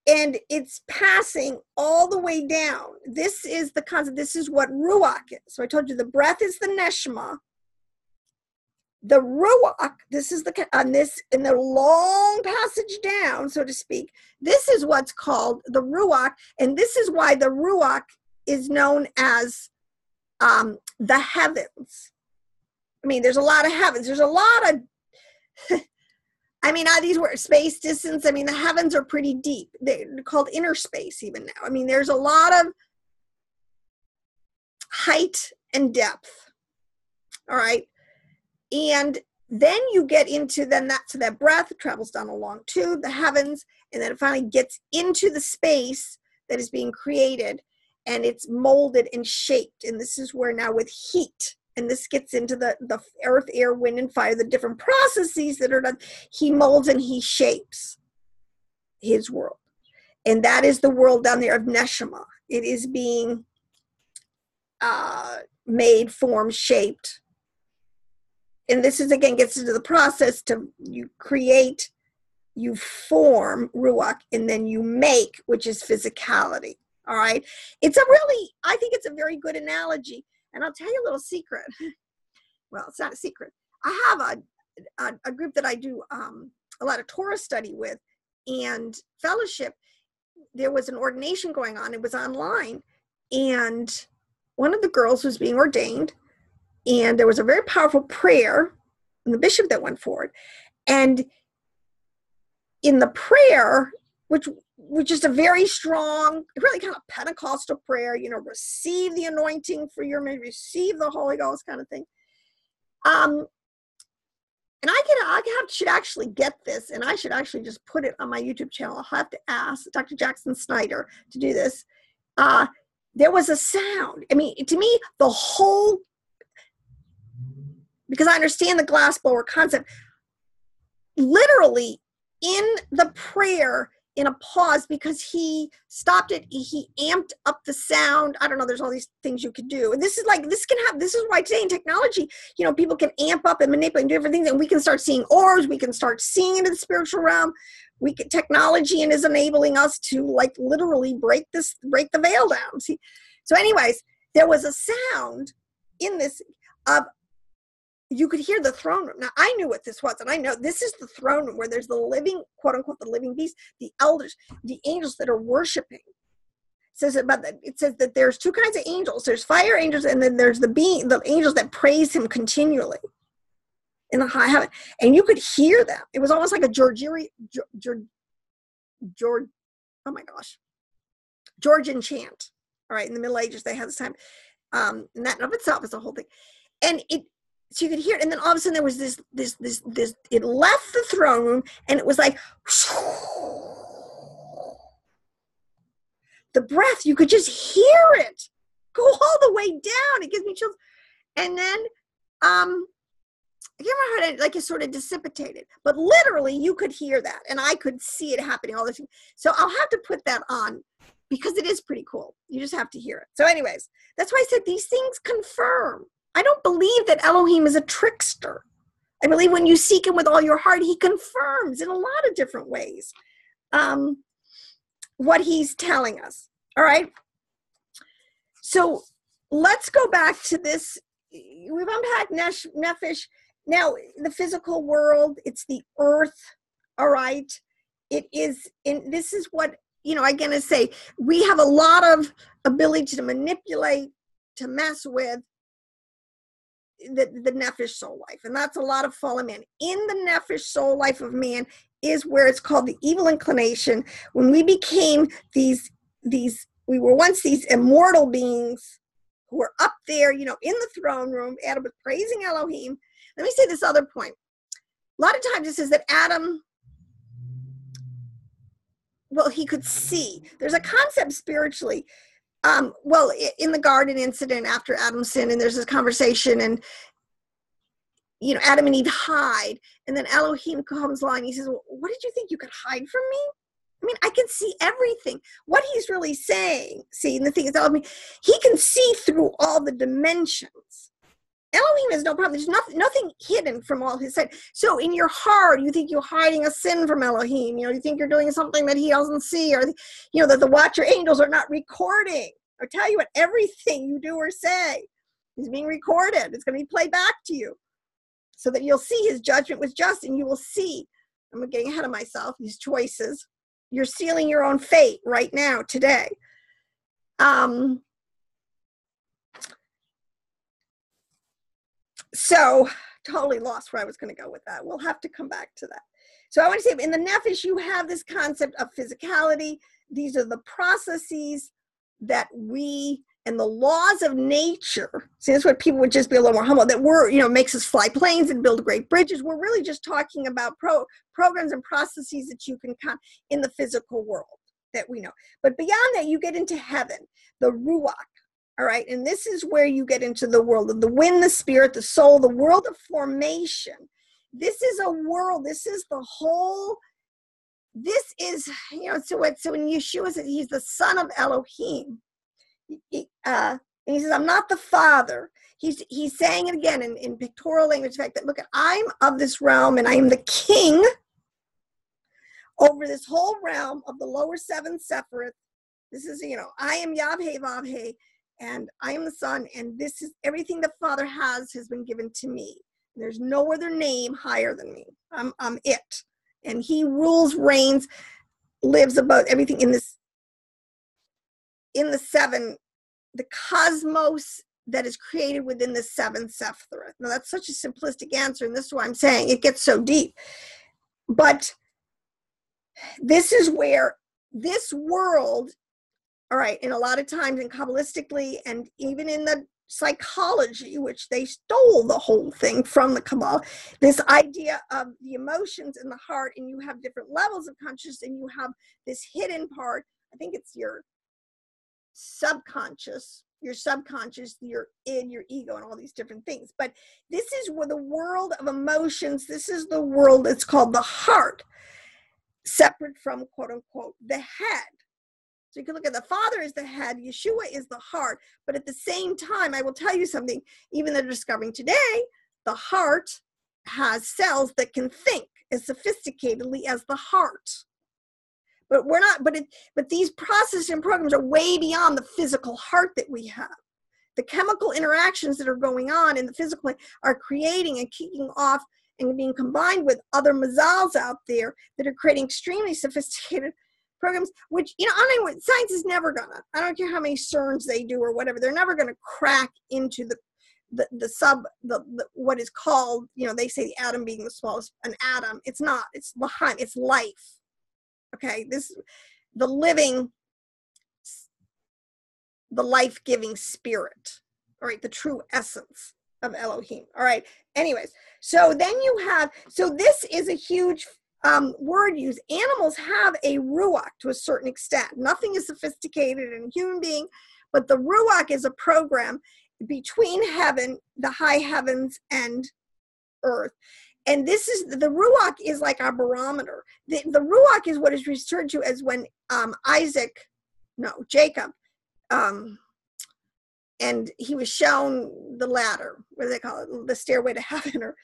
And it's passing all the way down. This is the concept. This is what Ruach is. So I told you the breath is the Neshama. The Ruach, this is in the long passage down, so to speak. This is what's called the Ruach. And this is why the Ruach is known as the heavens. I mean, there's a lot of heavens. There's a lot of, these were space, distance. I mean, the heavens are pretty deep. They're called inner space even now. I mean, there's a lot of height and depth. All right. And then you get into that breath travels down a long tube, the heavens, and then it finally gets into the space that is being created, and it's molded and shaped. And this is where now with heat, and this gets into the earth, air, wind, and fire, the different processes that are done. He molds and he shapes his world. And that is the world down there of Neshama. It is being made, formed, shaped. And this is, again, gets into the process to you create you form, ruach, and then you make, which is physicality. All right. I think it's a very good analogy. And I'll tell you a little secret. Well, it's not a secret. I have a group that I do a lot of Torah study with and fellowship. There was an ordination going on. It was online. And one of the girls was being ordained. And there was a very powerful prayer from the bishop that went forward. And in the prayer, which is a very strong, really kind of Pentecostal prayer, receive the anointing for your ministry, receive the Holy Ghost kind of thing. And I should actually get this, and I should actually just put it on my YouTube channel. I'll have to ask Dr. Jackson Snyder to do this. There was a sound. I mean, to me, because I understand the glass blower concept, literally in the prayer, in a pause, because he stopped it, he amped up the sound. I don't know, there's all these things you could do. And this is why today in technology, people can amp up and manipulate and do different things, and we can start seeing orbs, we can start seeing into the spiritual realm. Technology is enabling us to literally break the veil down. See? So anyways, there was a sound in this of, you could hear the throne room. Now, I knew what this was, and I know this is the throne room where there's the living, quote unquote, the living beast, the elders, the angels that are worshiping. It says that there's two kinds of angels. There's fire angels, and then there's the angels that praise him continually in the high heaven. And you could hear them. It was almost like a Georgian chant. All right, in the Middle Ages, they had this time. And that in of itself is a whole thing. And so you could hear it, and then all of a sudden there was this, it left the throne room, and it was like, the breath, you could just hear it go all the way down. It gives me chills. And then, I can't remember how it sort of dissipated, but literally you could hear that, and I could see it happening all the time. So I'll have to put that on, because it is pretty cool. You just have to hear it. So anyways, that's why I said these things confirm. I don't believe that Elohim is a trickster. I believe when you seek him with all your heart, he confirms in a lot of different ways what he's telling us. All right. So let's go back to this. We've unpacked Nefesh. Now, the physical world, it's the earth. All right. It is, and this is what, I'm going to say, we have a lot of ability to manipulate, to mess with the Nefesh soul life. And that's a lot of fallen man. In the Nefesh soul life of man is where it's called the evil inclination. When we became we were once these immortal beings who were up there, in the throne room. Adam was praising Elohim. Let me say this other point. A lot of times it says that Adam, he could see. There's a concept spiritually. In the garden incident after Adam's sin, and there's this conversation, and Adam and Eve hide, and then Elohim comes along and he says, well, what did you think you could hide from me? I mean, I can see everything. What he's really saying, and the thing is, Elohim, he can see through all the dimensions. Elohim has no problem. There's nothing hidden from all his sight. So in your heart, you think you're hiding a sin from Elohim. You think you're doing something that he doesn't see, or that the watcher angels are not recording. I'll tell you what, everything you do or say is being recorded. It's going to be played back to you, so that you'll see his judgment was just, and you will see, I'm getting ahead of myself, these choices. You're sealing your own fate right now, today. So totally lost where I was going to go with that. We'll have to come back to that. So I want to say, in the Nefesh, you have this concept of physicality. These are the processes that and the laws of nature. See, that's what people would just be a little more humble, that makes us fly planes and build great bridges. We're really just talking about programs and processes that you can count in the physical world that we know. But beyond that, you get into heaven, the Ruach. All right. And this is where you get into the world of the wind, the spirit, the soul, the world of formation. This is a world. This is the whole. This is, so when Yeshua says he's the son of Elohim, and he says, I'm not the father. He's saying it again in pictorial language, the fact that, look, I'm of this realm and I am the king. over this whole realm of the lower seven Sephiroth. This is, I am Yahweh Vavhe, and I am the Son, and this is everything the Father has been given to me. There's no other name higher than me. I'm it. And he rules, reigns, lives above everything in the seven, the cosmos that is created within the seven Sephiroth. Now that's such a simplistic answer, and this is why I'm saying it gets so deep. But this is where this world, all right, and a lot of times in Kabbalistically and even in the psychology, which they stole the whole thing from the Kabbalah, this idea of the emotions in the heart, and you have different levels of consciousness, and you have this hidden part. I think it's your subconscious, your id, your ego, and all these different things. But this is where the world of emotions, this is the world that's called the heart, separate from, quote unquote, the head. So you can look at the Father as the head, Yeshua is the heart, but at the same time, I will tell you something, even they're discovering today, the heart has cells that can think as sophisticatedly as the heart. But we're not, but these processes and programs are way beyond the physical heart that we have. The chemical interactions that are going on in the physical are creating and kicking off and being combined with other mazals out there that are creating extremely sophisticated programs, which, science is never gonna, I don't care how many CERNs they do or whatever, they're never gonna crack into what is called, they say the atom being the smallest, an atom. It's not, it's behind, it's life. Okay, the life-giving spirit, all right, the true essence of Elohim. All right, anyways, so then this is a huge word used. Animals have a ruach to a certain extent. Nothing is sophisticated in a human being, but the ruach is a program between heaven, the high heavens, and earth. And the ruach is like our barometer. The ruach is what is referred to as when Jacob, and he was shown the ladder, what do they call it? The stairway to heaven, or,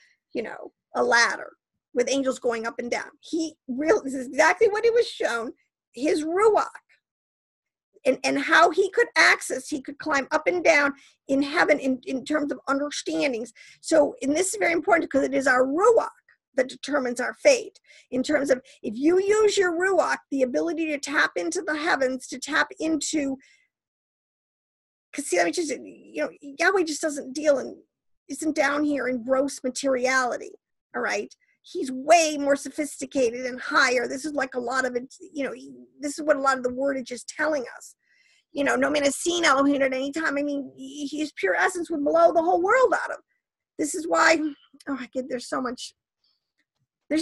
a ladder with angels going up and down. This is exactly what he was shown, his ruach. And how he could climb up and down in heaven in terms of understandings. So, and this is very important because it is our ruach that determines our fate. In terms of, if you use your ruach, the ability to tap into the heavens, to tap into, because see, Yahweh just isn't down here in gross materiality, all right? He's way more sophisticated and higher. This is like a lot of it, this is what a lot of the wordage is telling us. No man has seen Elohim at any time. I mean, his pure essence would blow the whole world out of. This is why, there's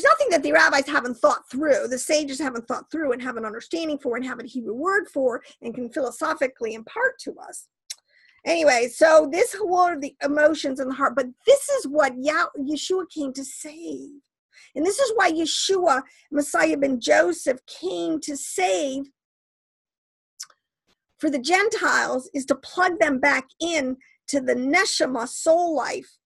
nothing that the rabbis haven't thought through, the sages haven't thought through and have an understanding for and have a Hebrew word for and can philosophically impart to us. Anyway, so this whole of the emotions in the heart, but this is what Yeshua came to save. And this is why Yeshua, Messiah ben Joseph, came to save for the Gentiles, is to plug them back in to the neshama, soul life,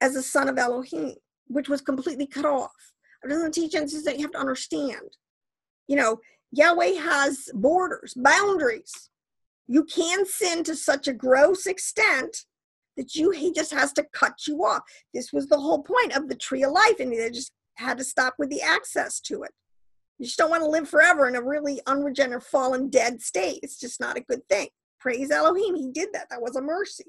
as a son of Elohim, which was completely cut off. It doesn't teach us that you have to understand. Yahweh has borders, boundaries. You can sin to such a gross extent that he just has to cut you off. This was the whole point of the tree of life, and they just had to stop with the access to it. You just don't want to live forever in a really unregenerate, fallen, dead state. It's just not a good thing. Praise Elohim, he did that. That was a mercy.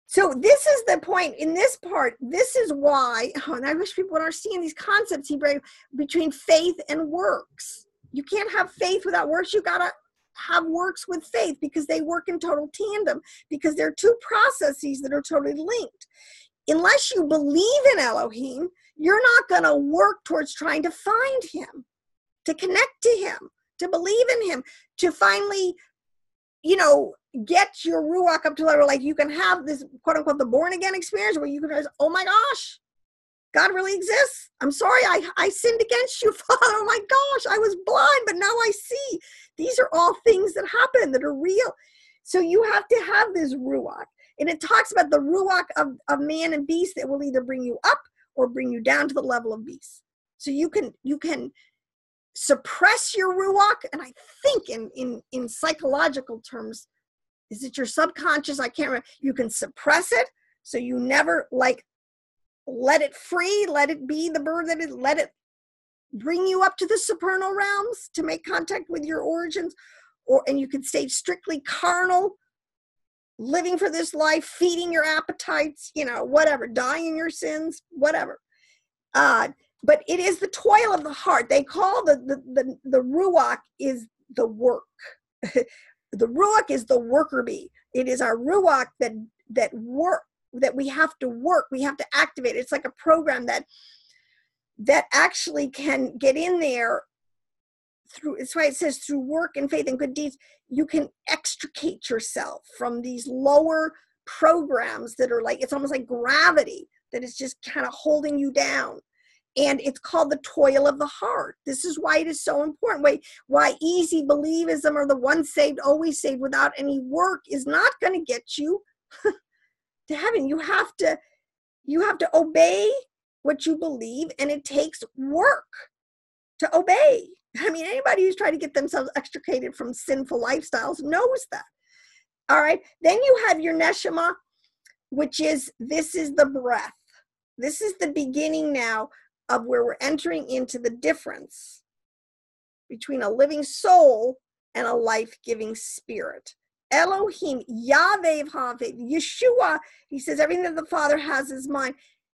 So this is the point in this part. This is why, and I wish people would understand these concepts between faith and works. You can't have faith without works. You got to have works with faith, because they work in total tandem, because they're two processes that are totally linked. Unless you believe in Elohim, you're not going to work towards trying to find him, to connect to him, to believe in him, to finally, get your ruach up to a level like you can have this, quote unquote, the born again experience where you can realize, oh my gosh, God really exists. I'm sorry, I sinned against you, Father. Oh my gosh, I was blind, but now I see. These are all things that happen that are real. So you have to have this ruach. And it talks about the ruach of man and beast that will either bring you up or bring you down to the level of beast. So you can suppress your ruach, and I think in psychological terms, is it your subconscious? I can't remember. You can suppress it, so you never like let it free, let it be the bird that is, let it bring you up to the supernal realms to make contact with your origins, and you can stay strictly carnal, living for this life, feeding your appetites, whatever, dying in your sins, whatever. But it is the toil of the heart. They call the ruach is the work. The ruach is the worker bee. It is our ruach that we have to work. We have to activate. It's like a program that actually can get in there through. It's why it says through work and faith and good deeds, you can extricate yourself from these lower programs that are like, it's almost like gravity that is just kind of holding you down. And it's called the toil of the heart. This is why it is so important. Why easy believism or the once saved, always saved without any work is not going to get you to heaven. You have to obey what you believe, and it takes work to obey. I mean, anybody who's trying to get themselves extricated from sinful lifestyles knows that. All right. Then you have your neshama, this is the breath. This is the beginning now of where we're entering into the difference between a living soul and a life-giving spirit. Elohim, Yahweh, Yeshua, he says everything that the Father has is mine,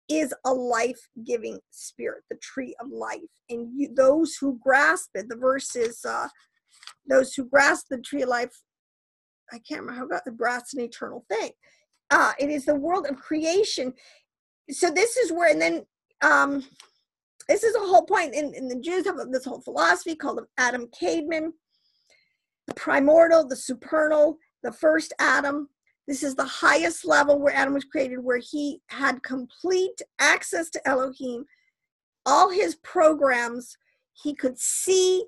is a life-giving spirit, the tree of life. And those who grasp it, the verse is, those who grasp the tree of life, I can't remember how about the grasp an eternal thing. It is the world of creation. So this is where, and then this is a whole point in the Jews have this whole philosophy called Adam Cademan, the primordial, the supernal, the first Adam. This is the highest level where Adam was created, where he had complete access to Elohim. All his programs he could see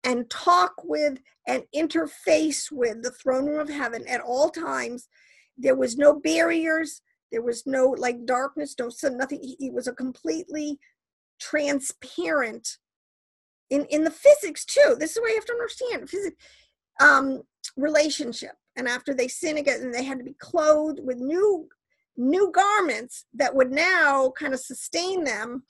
and talk with and interface with the throne room of heaven at all times. There was no barriers. There was no like darkness, no sun, nothing. He was a completely transparent in the physics too. This is what you have to understand. Physics, relationship. And after they sin again, and they had to be clothed with new garments that would now kind of sustain them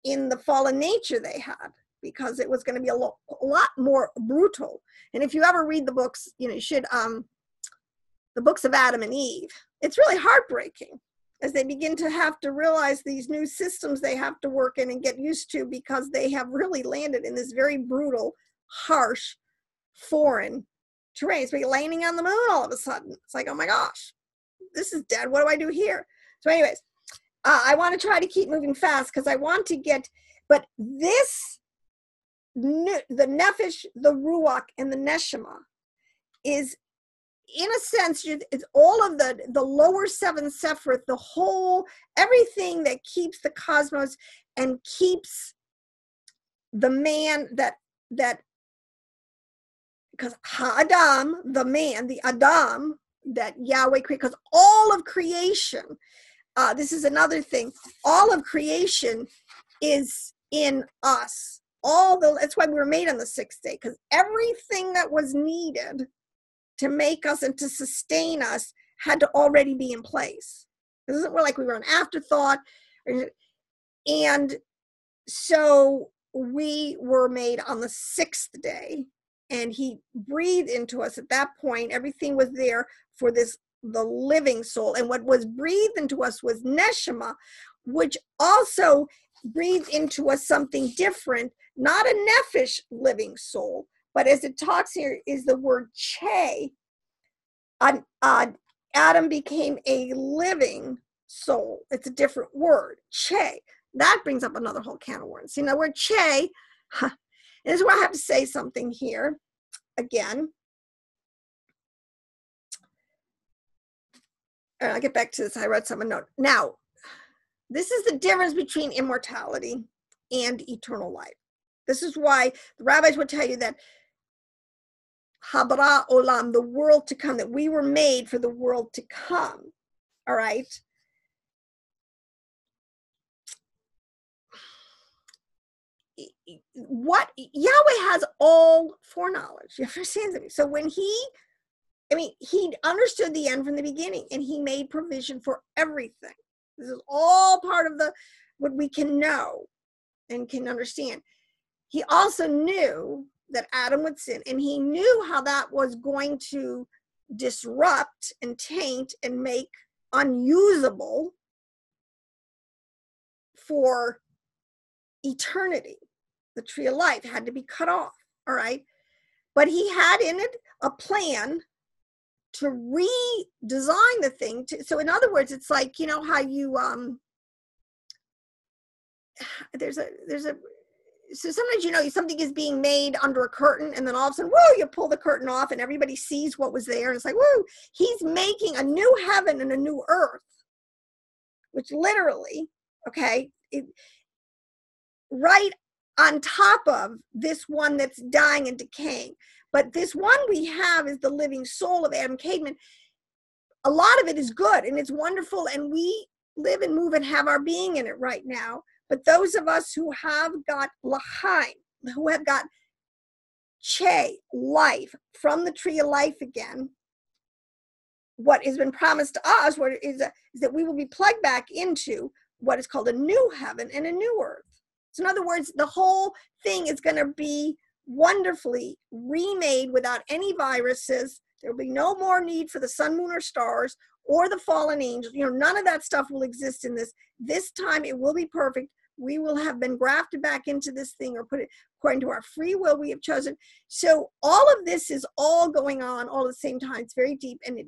in the fallen nature they had, because it was going to be a lot more brutal. And if you ever read the books, you should, the books of Adam and Eve, it's really heartbreaking as they begin to have to realize these new systems they have to work in and get used to, because they have really landed in this very brutal, harsh, foreign terrain. It's like landing on the moon all of a sudden. It's like, oh my gosh, this is dead. What do I do here? So anyways, I want to try to keep moving fast because I want to get, but this, the nefesh, the ruach, and the neshama is, in a sense, it's all of the lower seven sephirot, the whole, everything that keeps the cosmos and keeps the man that because Adam, the man, the Adam that Yahweh created, because all of creation, this is another thing, all of creation is in us. That's why we were made on the sixth day, because everything that was needed to make us and to sustain us had to already be in place. This isn't like we were an afterthought. And so we were made on the sixth day, and he breathed into us at that point. Everything was there for the living soul. And what was breathed into us was neshama, which also breathed into us something different, not a nephesh living soul, but as it talks here is the word che. Adam became a living soul. It's a different word, che. That brings up another whole can of worms. The word che, and this is where I have to say something here again. And I'll get back to this. I wrote some note. Now, this is the difference between immortality and eternal life. This is why the rabbis would tell you that Habara Olam, the world to come, that we were made for the world to come. All right. what Yahweh has all foreknowledge. You understand me? So when he understood the end from the beginning, and he made provision for everything. This is all part of what we can know and can understand. He also knew that Adam would sin, and he knew how that was going to disrupt and taint and make unusable for eternity. The tree of life had to be cut off, all right? But he had in it a plan to redesign the thing. So in other words, it's like, you know how you, so sometimes, you know, something is being made under a curtain, and then all of a sudden, whoa, you pull the curtain off and everybody sees what was there. And it's like, whoa, he's making a new heaven and a new earth, which literally, okay, right on top of this one that's dying and decaying. But this one we have is the living soul of Adam Cademan. A lot of it is good and it's wonderful, and we live and move and have our being in it right now. But those of us who have got l'chaim, who have got che, life, from the tree of life again, what has been promised to us is that we will be plugged back into what is called a new heaven and a new earth. So in other words, the whole thing is going to be wonderfully remade without any viruses. There will be no more need for the sun, moon, or stars, or the fallen angels. You know, none of that stuff will exist in this. This time it will be perfect. We will have been grafted back into this thing, or put it according to our free will we have chosen. So all of this is all going on all at the same time. It's very deep. And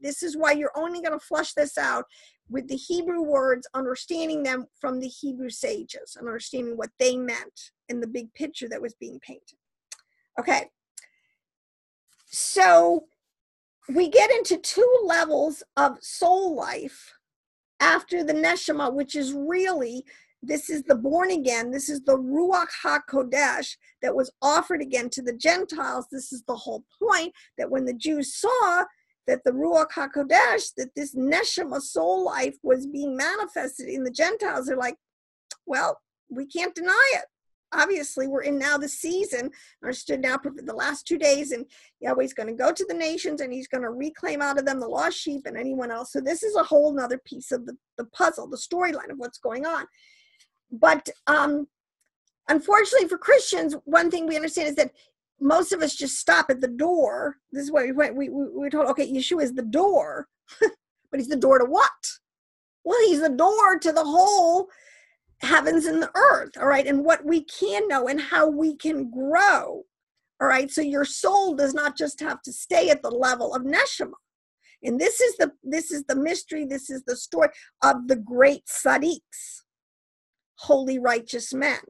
this is why you're only going to flush this out with the Hebrew words, understanding them from the Hebrew sages, and understanding what they meant in the big picture that was being painted. Okay. So we get into two levels of soul life after the Neshama, which is really, this is the born again. This is the Ruach HaKodesh that was offered again to the Gentiles. This is the whole point, that when the Jews saw that the Ruach HaKodesh, that this Neshama soul life was being manifested in the Gentiles, they're like, well, we can't deny it. Obviously, we're in now the season, understood now for the last 2 days, and Yahweh's going to go to the nations, and he's going to reclaim out of them the lost sheep and anyone else. So this is a whole nother piece of the puzzle, the storyline of what's going on. But unfortunately for Christians, one thing we understand is that most of us just stop at the door. This is why we were told, okay, Yeshua is the door, but he's the door to what? Well, he's the door to the whole heavens and the earth, all right, and what we can know and how we can grow, all right. So your soul does not just have to stay at the level of Neshama, and this is the mystery. This is the story of the great tzaddiks, holy righteous men,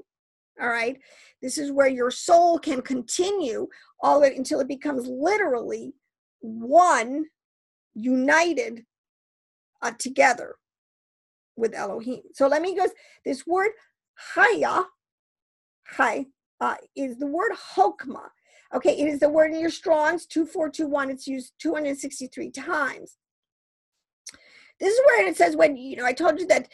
all right. This is where your soul can continue all it until it becomes literally one, united together with Elohim. So let me go. This word chaya, is the word chokmah. Okay, it is the word in your Strong's 2421. It's used 263 times. This is where it says, when, you know, I told you that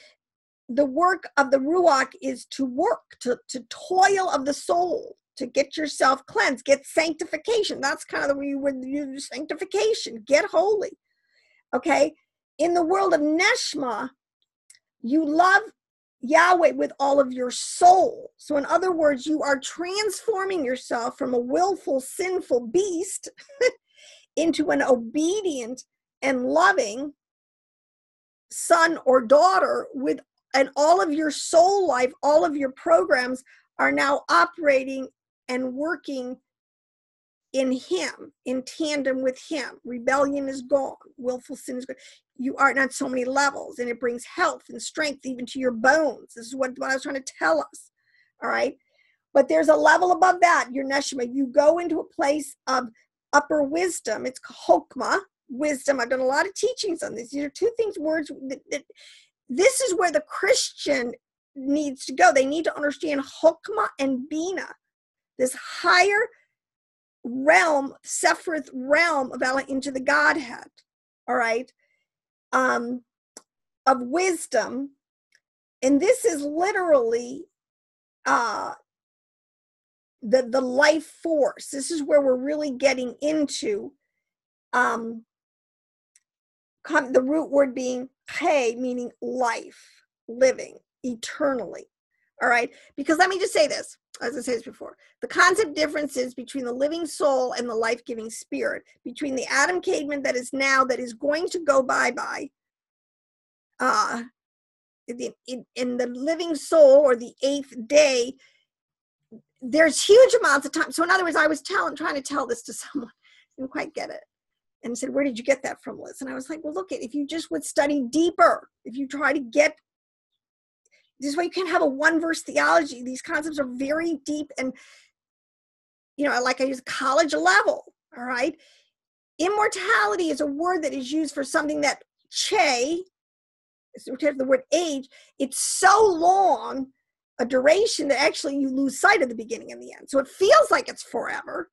the work of the Ruach is to work, to toil of the soul, to get yourself cleansed, get sanctification. That's kind of the way you would use sanctification, get holy. Okay, in the world of Neshama, you love Yahweh with all of your soul. So in other words, you are transforming yourself from a willful, sinful beast into an obedient and loving son or daughter with, and all of your soul life, all of your programs are now operating and working in him, in tandem with him. Rebellion is gone. Willful sin is gone. You are not so many levels, and it brings health and strength even to your bones. This is what I was trying to tell us. All right. But there's a level above that, your neshama. You go into a place of upper wisdom. It's chokmah, wisdom. I've done a lot of teachings on this. These are two things, words that this is where the Christian needs to go. They need to understand chokmah and bina, this higher realm, Sephiroth realm of Allah, into the Godhead, all right, of wisdom. And this is literally the life force. This is where we're really getting into the root word being hey, meaning life, living eternally. All right, because let me just say this, as I said this before, the concept differences between the living soul and the life-giving spirit, between the Adam caveman that is now, that is going to go bye-bye, in the living soul, or the eighth day, there's huge amounts of time. So in other words, I was trying to tell this to someone, didn't quite get it, and said, where did you get that from, Liz? And I was like, well, look, if you just would study deeper, if you try to get, this is why you can't have a one verse theology. These concepts are very deep, and, you know, like I use college level, all right? Immortality is a word that is used for something that the word age, it's so long a duration that actually you lose sight of the beginning and the end. So it feels like it's forever,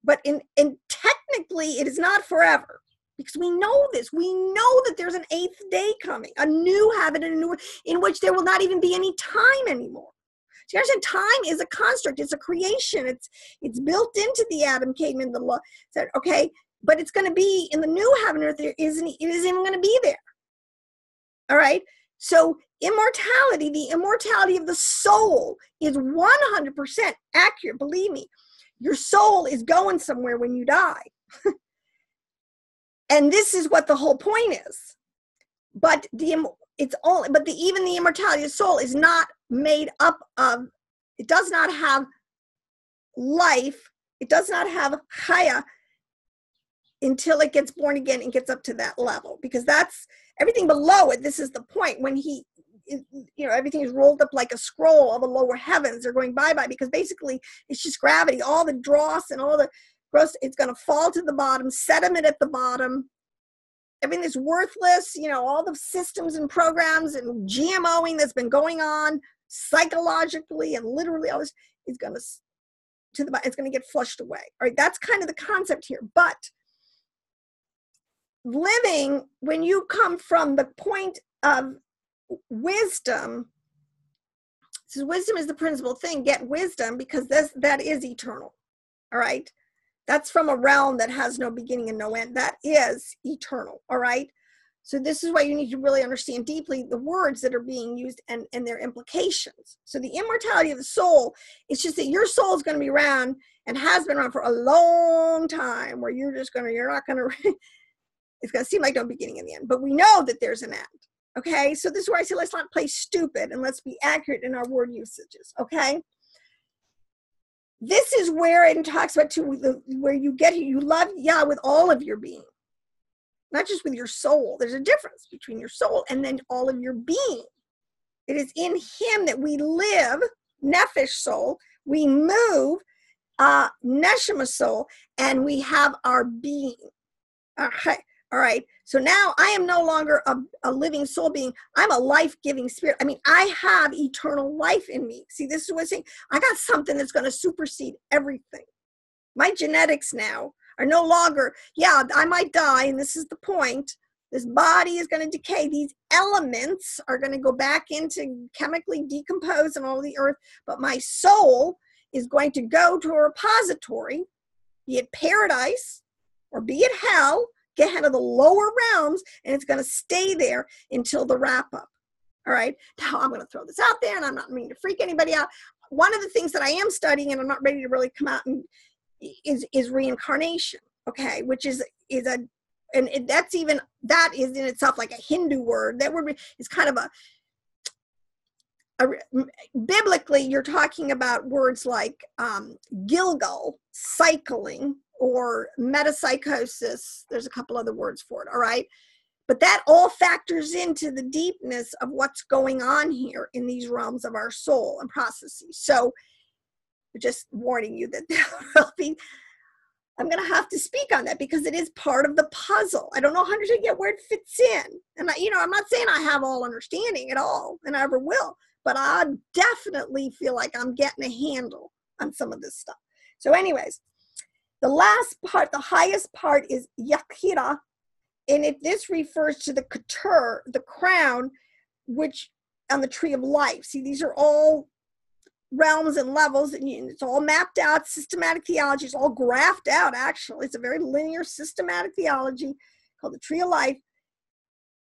but in technically it is not forever, because we know this. We know that there's an eighth day coming, a new heaven and a new, in which there will not even be any time anymore. So you understand, time is a construct, it's a creation, it's built into the Adam caveman, the law said, okay, but it's going to be in the new heaven or earth, it isn't even going to be there. All right. So immortality, the immortality of the soul, is 100% accurate. Believe me, your soul is going somewhere when you die. And this is what the whole point is. But even the immortality of the soul is not made up of, it does not have life, it does not have chaya until it gets born again and gets up to that level, because that's everything below it. This is the point. When everything is rolled up like a scroll, all the lower heavens are going bye-bye, because basically it's just gravity, all the dross and all the gross, it's going to fall to the bottom, sediment at the bottom, everything is worthless, all the systems and programs and GMOing that's been going on psychologically and literally, all this is going it's going to get flushed away. All right, that's kind of the concept here. But living, when you come from the point of wisdom, so wisdom is the principal thing. Get wisdom, because that is eternal. All right, that's from a realm that has no beginning and no end. That is eternal. All right, so this is why you need to really understand deeply the words that are being used and their implications. So the immortality of the soul, it's just that your soul is going to be around and has been around for a long time, where you're not going to it's going to seem like no beginning and the end, but we know that there's an end. Okay, so this is where I say, let's not play stupid and let's be accurate in our word usages. Okay, this is where it talks about where you love Yah with all of your being, not just with your soul. There's a difference between your soul and then all of your being. It is in Him that we live, nephesh soul, we move, neshama soul, and we have our being. Okay. All right, so now I am no longer a living soul being. I'm a life-giving spirit. I mean, I have eternal life in me. See, this is what I'm saying. I got something that's going to supersede everything. My genetics now are no longer, I might die, and this is the point. This body is going to decay. These elements are going to go back into chemically decompose and all the earth, but my soul is going to go to a repository, be it paradise or be it hell, get out of the lower realms, and it's going to stay there until the wrap up. All right. Now I'm going to throw this out there, and I'm not meaning to freak anybody out. One of the things that I am studying, and I'm not ready to really come out, is reincarnation. Okay, which is that is in itself like a Hindu word. That word is kind of biblically, you're talking about words like Gilgal, cycling, or metapsychosis. There's a couple other words for it. All right, but that all factors into the deepness of what's going on here in these realms of our soul and processes. So just warning you that there will be, I'm going to have to speak on that, because it is part of the puzzle. I don't know 100% yet where it fits in. And I'm not saying I have all understanding at all, and I ever will, but I definitely feel like I'm getting a handle on some of this stuff. So anyways, the last part, the highest part, is Yakira. And this refers to the Keter, the crown, which on the tree of life. See, these are all realms and levels, and it's all mapped out, systematic theology. It's all graphed out, actually. It's a very linear, systematic theology called the Tree of Life.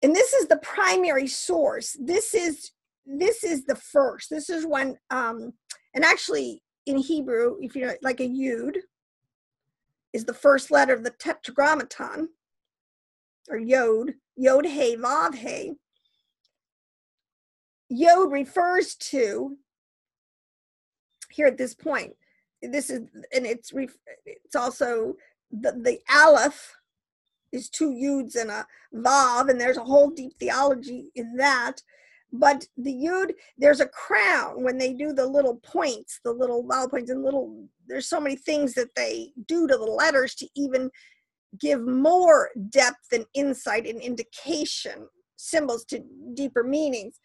And this is the primary source. This is the first. This is when, and actually in Hebrew, if you know, like a yud is the first letter of the tetragrammaton, or yod, yod hey, vav hey. Yod refers to, here at this point, this is, and it's also the aleph is two yuds and a vav, and there's a whole deep theology in that. But the yud, there's a crown when they do the little points, the little vowel points, and there's so many things that they do to the letters to even give more depth and insight and indication, symbols to deeper meanings.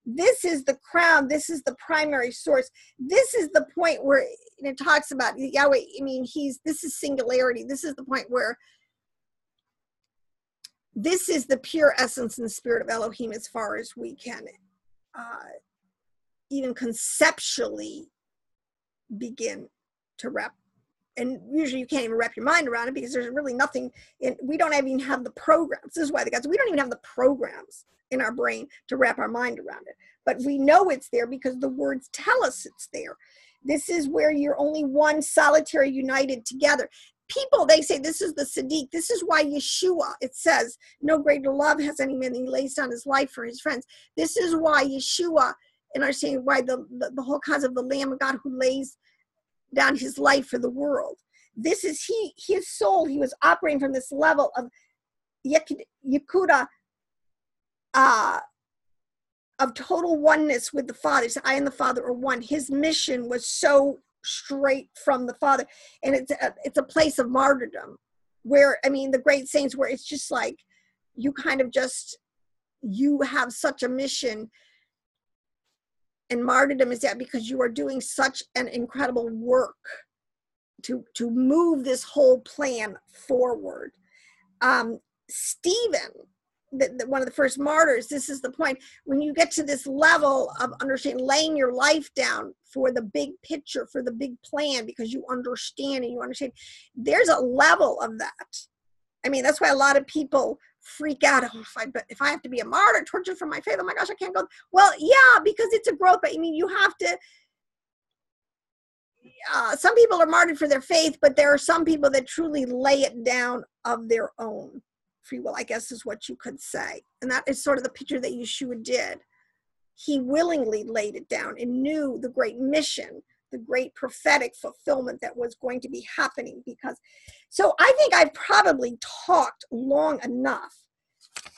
This is the crown. This is the primary source. This is the point where it talks about Yahweh. I mean, this is singularity. This is the point where this is the pure essence and spirit of Elohim, as far as we can even conceptually begin to wrap. And usually you can't even wrap your mind around it, because there's really nothing we don't even have the programs. This is why we don't even have the programs in our brain to wrap our mind around it. But we know it's there because the words tell us it's there. This is where you're only one, solitary, united together. People, they say this is the Sadiq. This is why Yeshua, it says, no greater love has any man than he lays down his life for his friends. This is why Yeshua, and I'm saying why the whole concept of the Lamb of God who lays down his life for the world. This is his soul. He was operating from this level of Yekuda, of total oneness with the Father. So I and the Father are one. His mission was so straight from the Father, and it's a place of martyrdom, where, I mean, the great saints, where it's just like you kind of just, you have such a mission. And martyrdom is that because you are doing such an incredible work to move this whole plan forward. Stephen, one of the first martyrs, this is the point, when you get to this level of understanding, laying your life down for the big picture, for the big plan, because you understand, there's a level of that. I mean, that's why a lot of people freak out. Oh, if I have to be a martyr, tortured for my faith, oh my gosh, I can't go. Well, yeah, because it's a growth. But I mean, you have to, some people are martyred for their faith, but there are some people that truly lay it down of their own free will, I guess is what you could say. And that is sort of the picture that Yeshua did. He willingly laid it down and knew the great mission, the great prophetic fulfillment that was going to be happening. So I think I've probably talked long enough,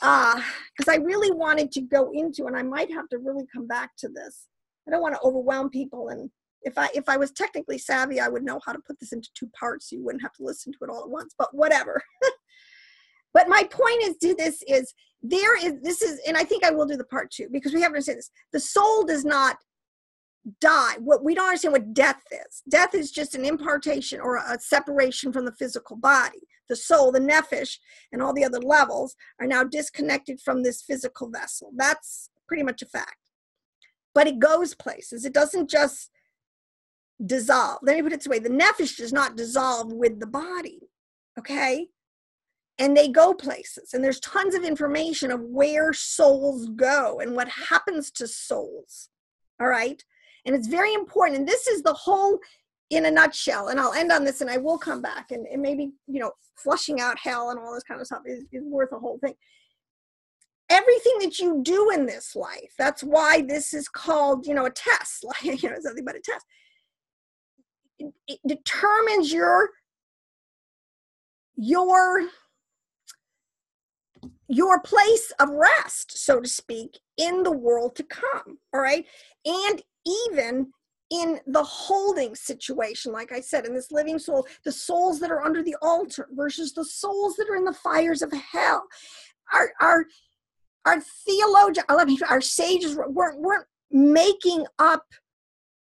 because I really wanted to go into, and I might have to really come back to this. I don't want to overwhelm people, and if I was technically savvy, I would know how to put this into 2 parts, so you wouldn't have to listen to it all at once, but whatever. But my point is, and I think I will do the part 2, because we have to understand this. The soul does not die. What we don't understand what death is. Death is just an impartation or a separation from the physical body. The soul, the nephesh, and all the other levels are now disconnected from this physical vessel. That's pretty much a fact. But it goes places. It doesn't just dissolve. Let me put it this way. The nephesh does not dissolve with the body. Okay? And they go places. And there's tons of information of where souls go and what happens to souls. All right? And it's very important. And this is the whole, in a nutshell, and I'll end on this and I will come back. And maybe, flushing out hell and all this kind of stuff is worth a whole thing. Everything that you do in this life, that's why this is called, a test. Like, it's nothing but a test. It determines your place of rest, so to speak, in the world to come. All right. And even in the holding situation, like I said, in this living soul, the souls that are under the altar versus the souls that are in the fires of hell. Our theologians, our sages weren't making up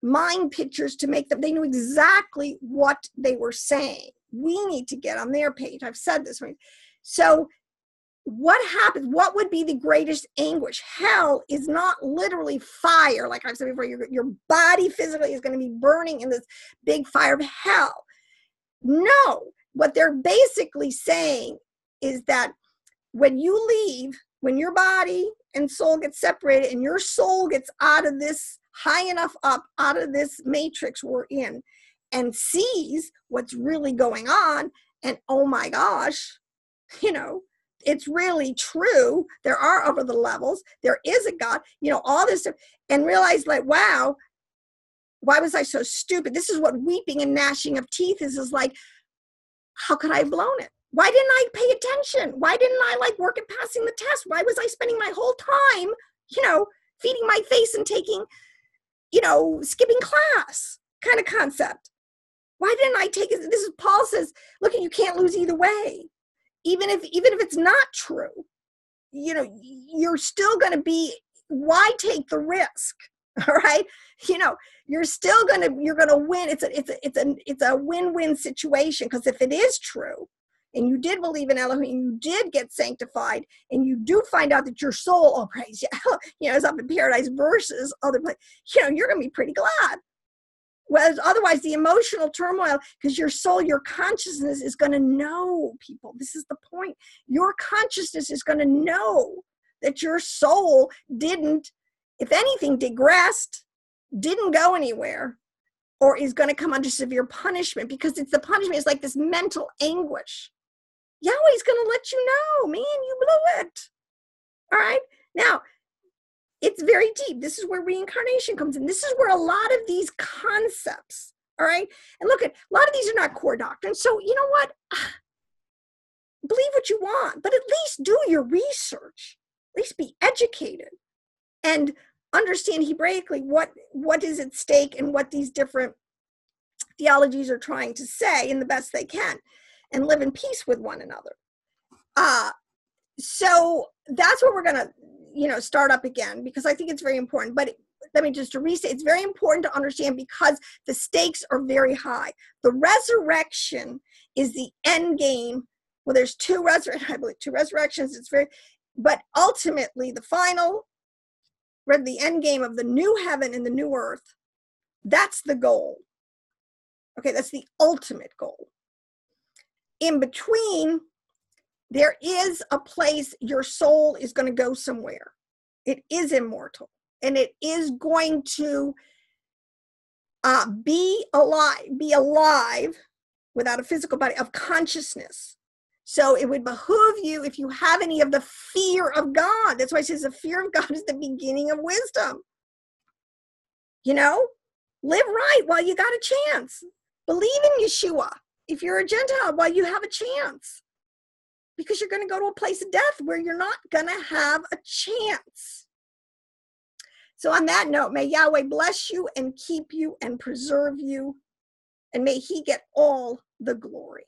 mind pictures to make them. They knew exactly what they were saying. We need to get on their page. I've said this. So what happens? What would be the greatest anguish? Hell is not literally fire. Like I've said before, your body physically is going to be burning in this big fire of hell. No, what they're basically saying is that when you leave, when your body and soul get separated and your soul gets out of this, high enough up, out of this matrix we're in, and sees what's really going on, and oh my gosh, it's really true. There are other levels. There is a God, all this stuff, and realize like, wow, why was I so stupid? This is what weeping and gnashing of teeth is like, how could I have blown it? Why didn't I pay attention? Why didn't I work at passing the test? Why was I spending my whole time, feeding my face and taking, skipping class kind of concept? Why didn't I take it? This is Paul says, look, you can't lose either way. Even if it's not true, you're still going to be, why take the risk? All right. You're going to win. It's a win-win situation. Because if it is true, and you did believe in Elohim, you did get sanctified, and you do find out that your soul, oh praise you, is up in paradise versus other places, you're going to be pretty glad. Whereas otherwise, the emotional turmoil, because your soul, your consciousness is going to know, people. This is the point. Your consciousness is going to know that your soul didn't, if anything, digressed, didn't go anywhere, or is going to come under severe punishment, because it's the punishment is like this mental anguish. Yahweh's going to let you know, man, you blew it. All right. Now, it's very deep. This is where reincarnation comes in. This is where a lot of these concepts, all right? And look, a lot of these are not core doctrines. So you know what? Believe what you want, but at least do your research. At least be educated and understand Hebraically what is at stake and what these different theologies are trying to say in the best they can, and live in peace with one another. So that's what we're going to, start up again, because I think it's very important. But let me just restate, it's very important to understand because the stakes are very high. The resurrection is the end game. Well, there's two resurrections. But ultimately the end game of the new heaven and the new earth, that's the goal. Okay, that's the ultimate goal. In between, there is a place your soul is going to go somewhere. It is immortal, and it is going to be alive without a physical body of consciousness. So it would behoove you, if you have any of the fear of God. That's why it says the fear of God is the beginning of wisdom. Live right while you got a chance. Believe in Yeshua if you're a Gentile while you have a chance. Because you're going to go to a place of death where you're not going to have a chance. So on that note, may Yahweh bless you and keep you and preserve you, and may he get all the glory.